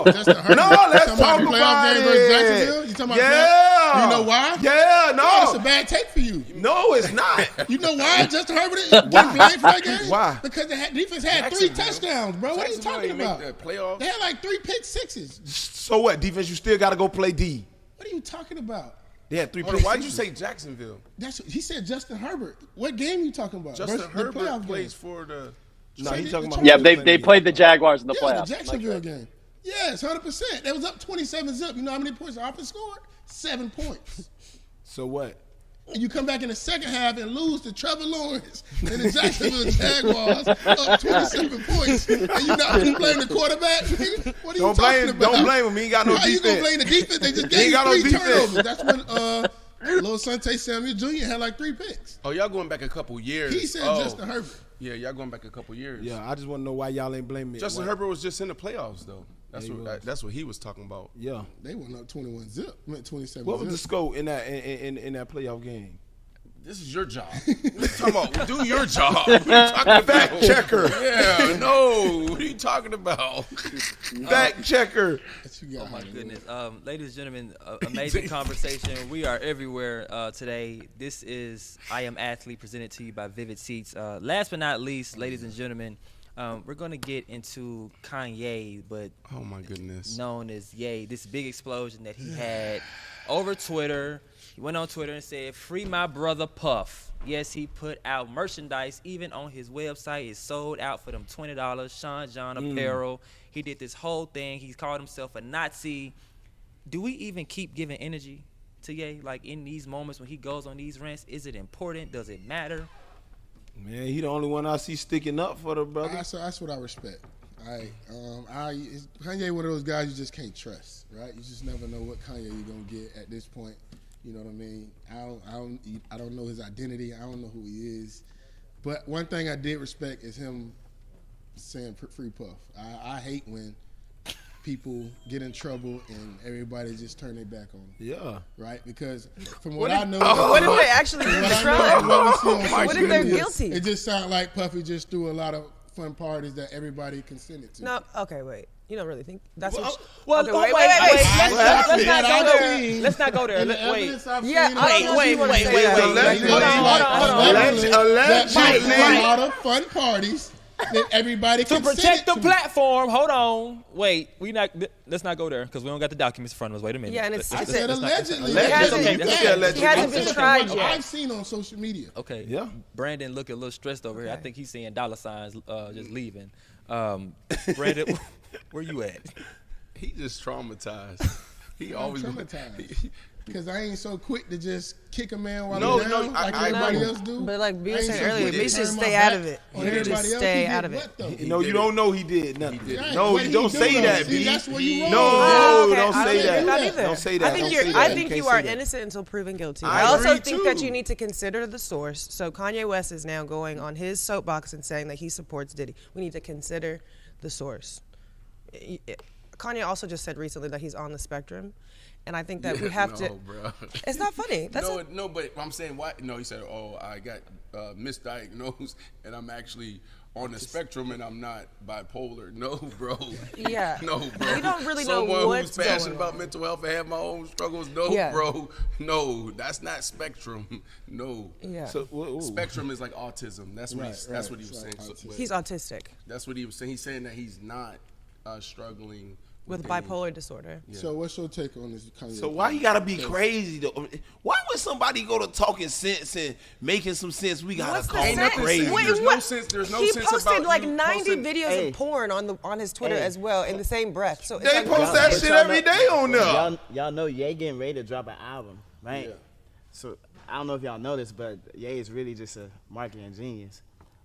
Justin Herbert. No, let's talk about it. Versus Jacksonville? You talking about that? You know why? Yeah, no. That's a bad take for you. No, it's not. You know why Justin Herbert getting blamed for that game? Why? Because the defense had 3 touchdowns, bro. What are you talking about? Playoffs. They had like 3 pick sixes. So what? Defense, you still got to go play D. What are you talking about? They had 3 picks. Why'd you say Jacksonville? He said Justin Herbert. What game you talking about? Justin Herbert plays for the. No, he's talking about. Yeah, they played the Jaguars in the playoffs. The Jacksonville game. Yes, 100%. They was up 27-0. You know how many points the offense scored? 7 points. So what? And you come back in the second half and lose to Trevor Lawrence and the Jacksonville Jaguars up 27 points. And you not going to blame the quarterback? What are you talking about? Don't blame him. He ain't got no defense. How you going to blame the defense? They just gave you 3 turnovers. That's when Lil Sante Samuel Jr. had like 3 picks. Oh, y'all going back a couple years. He said Justin Herbert. Yeah, y'all going back a couple years. Yeah, I just want to know why y'all ain't blaming me. Justin Herbert was just in the playoffs, though. That's what he was talking about. Yeah. They went up 21-0. Went 27-0. What was the score in that in that playoff game? This is your job. Talking about, do your job. What are you talking about? Fact checker. Yeah, no. What are you talking about? Fact checker. Oh my goodness, ladies and gentlemen, amazing conversation. We are everywhere today. This is I Am Athlete, presented to you by Vivid Seats. Last but not least, ladies and gentlemen, we're gonna get into Kanye, but oh my goodness, known as Ye. This big explosion that he had over Twitter. He went on Twitter and said, "Free my brother Puff." Yes, he put out merchandise even on his website. It's sold out for them $20. Sean John apparel. He did this whole thing. He called himself a Nazi. Do we even keep giving energy to Ye? Like in these moments when he goes on these rants, is it important? Does it matter? Man, he the only one I see sticking up for the brother. That's what I respect. Kanye one of those guys you just can't trust, right? You just never know what Kanye you're gonna get at this point. You know what I mean? I don't know his identity. I don't know who he is. But one thing I did respect is him saying free Puff. I hate when people get in trouble and everybody just turn their back on them. Yeah. Right? Because from what I know, what if they actually get in trouble? What if they're guilty? It just sounds like Puffy just threw a lot of fun parties that everybody consented to. No, okay, wait. You don't really think that's Well, what? well, Okay, wait. Let's not go there. Wait. Allegedly, a lot of fun parties that everybody to protect the platform. Hold on. Wait. Let's not go there because we don't got the documents in front of us. Wait a minute. Yeah, and it's I said allegedly. He hasn't been tried yet. I've seen on social media. Okay. Yeah. Brandon looking a little stressed over here. I think he's seeing dollar signs just leaving. Brandon, where you at? He just traumatized. He always traumatized. Because I ain't so quick to just kick a man while No, he's down like everybody else do. But like Beer said so earlier, quick to we should turn stay my out back of it. on We should everybody just else. stay He out did of it. what, though? No, you don't know he did nothing. Right. No, What you did don't he say do, that, though? B. See, that's where you wrong. No, Okay, don't I say don't that. not either. Don't say that. I think Don't say I that. think can't you say are that. innocent until proven guilty. I I also agree, think that too. you need to consider the source. So Kanye West is now going on his soapbox and saying that he supports Diddy. We need to consider the source. Kanye also just said recently that he's on the spectrum. And I think that we have to. Bro. It's not funny. That's no, but I'm saying why? No, he said, "Oh, I got misdiagnosed, and I'm actually on the spectrum, and I'm not bipolar." No, bro. Yeah. No, bro. We don't really know Someone what's who's passionate going about on. mental health and have my own struggles. No, Yeah. bro. No, that's not spectrum. No. Yeah. So, Spectrum is like autism. That's what that's what he was saying. So, He's autistic that's what he was saying. He's saying that he's not struggling with any- bipolar disorder. Yeah. So what's your take on this? Kanye So why he gotta be crazy though? Why would somebody go to talking sense and making some sense? We gotta What's call the him sense? crazy. Wait, There's no what? sense. There's no He sense posted about like you 90 posting- videos of porn on his Twitter as well in the same breath. So it's They like, post that shit every day on there. Y'all know Ye getting ready to drop an album, right? Yeah. So I don't know if y'all know this, but Ye is really just a marketing genius.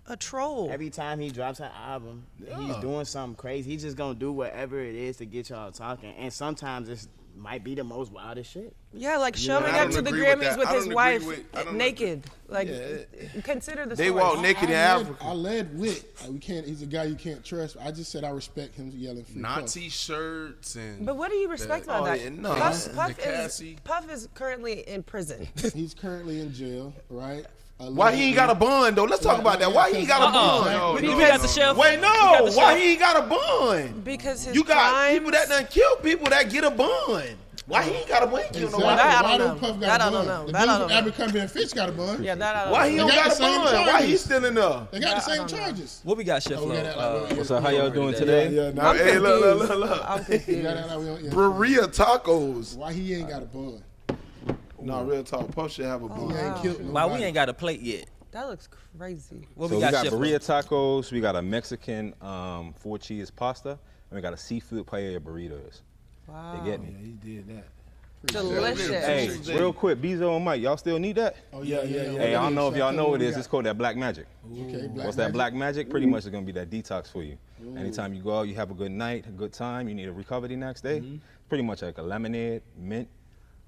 a troll. Every time he drops an album, he's doing something crazy. He's just gonna do whatever it is to get y'all talking, and sometimes it might be the most wildest shit. Yeah, like You know, showing I up don't to the agree with Grammys that. with I his don't wife agree with- I don't naked. Like, Yeah. consider the They source. walk naked in Africa. I led with we can't. He's a guy you can't trust. I just said I respect him yelling free Nazi shirts and. But what do you respect about that? yeah, no. Puff is currently in prison. He's currently in jail, right? Why he ain't got a bond though? Let's talk about that. Why he ain't got a bond? Wait, no. Why he ain't got a bond? Because his you got crimes- people that done kill people that get a bond. Why he ain't got a bond? Kill Exactly. nobody. Why don't Puff got a bond? The That I dude don't from Abercrombie and Fitch got a bond. Yeah, that I don't Why he don't got a bond? Why he still in there? They got the same charges. What we got, Chef Lo? What's up? How y'all doing today? Yeah, now, hey, look. I'm confused. Berea Tacos. Why he ain't got a bond? No, real talk. Puff should have a bond. He ain't killed Why nobody. we ain't got a plate yet? That looks crazy. What So we got, Chef Lo? burrito tacos. We got a Mexican 4-cheese pasta, and we got a seafood paella burritos. Wow. They get me. Yeah, he did that. Delicious. Hey, real quick, Bezo and Mike, y'all still need that? Oh yeah. Hey, I don't know if y'all know what it is. It's called that black magic. Okay, What's that black magic? Pretty much it's gonna be that detox for you. Anytime you go out, you have a good night, a good time. You need to recover the next day. Pretty much like a lemonade, mint,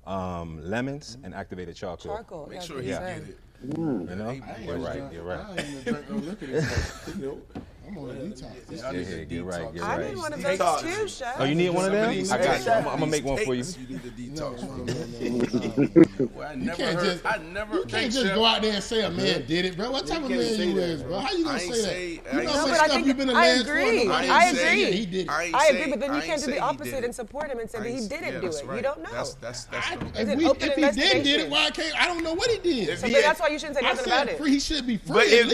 lemons, and activated charcoal. Charcoal. Make yeah, sure he that's get what it. You know? You're right. You're I right. ain't even drink no liquor this morning. I'm on a detox. Yeah, get right. I need one of those too, Chef. Oh, you need one of them? I got you. I'm gonna make one for you. You need the detox. You can't just go out there and say a man did it, bro. What type of man you is, bro? How you gonna say that? You know how much stuff you've been alleged for. I agree. He did it. I agree, but then you can't do the opposite and support him and say that he didn't do it. You don't know. If he did it, why can't I don't know what he did. So that's why you shouldn't say nothing about it. He should be free. But if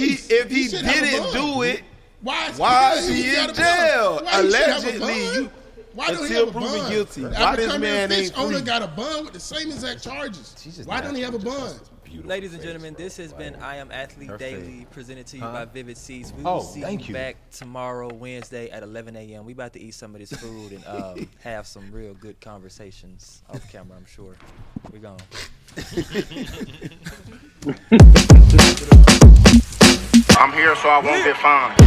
he didn't do it, why is he in jail? Allegedly. Why don't he have a bond? Guilty. Why this man ain't free? Owner got a bond with the same exact charges. Why don't he have a bond? Ladies and gentlemen, this has been I Am Athlete Daily, presented to you by Vivid Seats. We will see you back tomorrow, Wednesday at 11 a.m. We about to eat some of this food and have some real good conversations off camera, I'm sure. We're gone. I'm here so I won't get fined.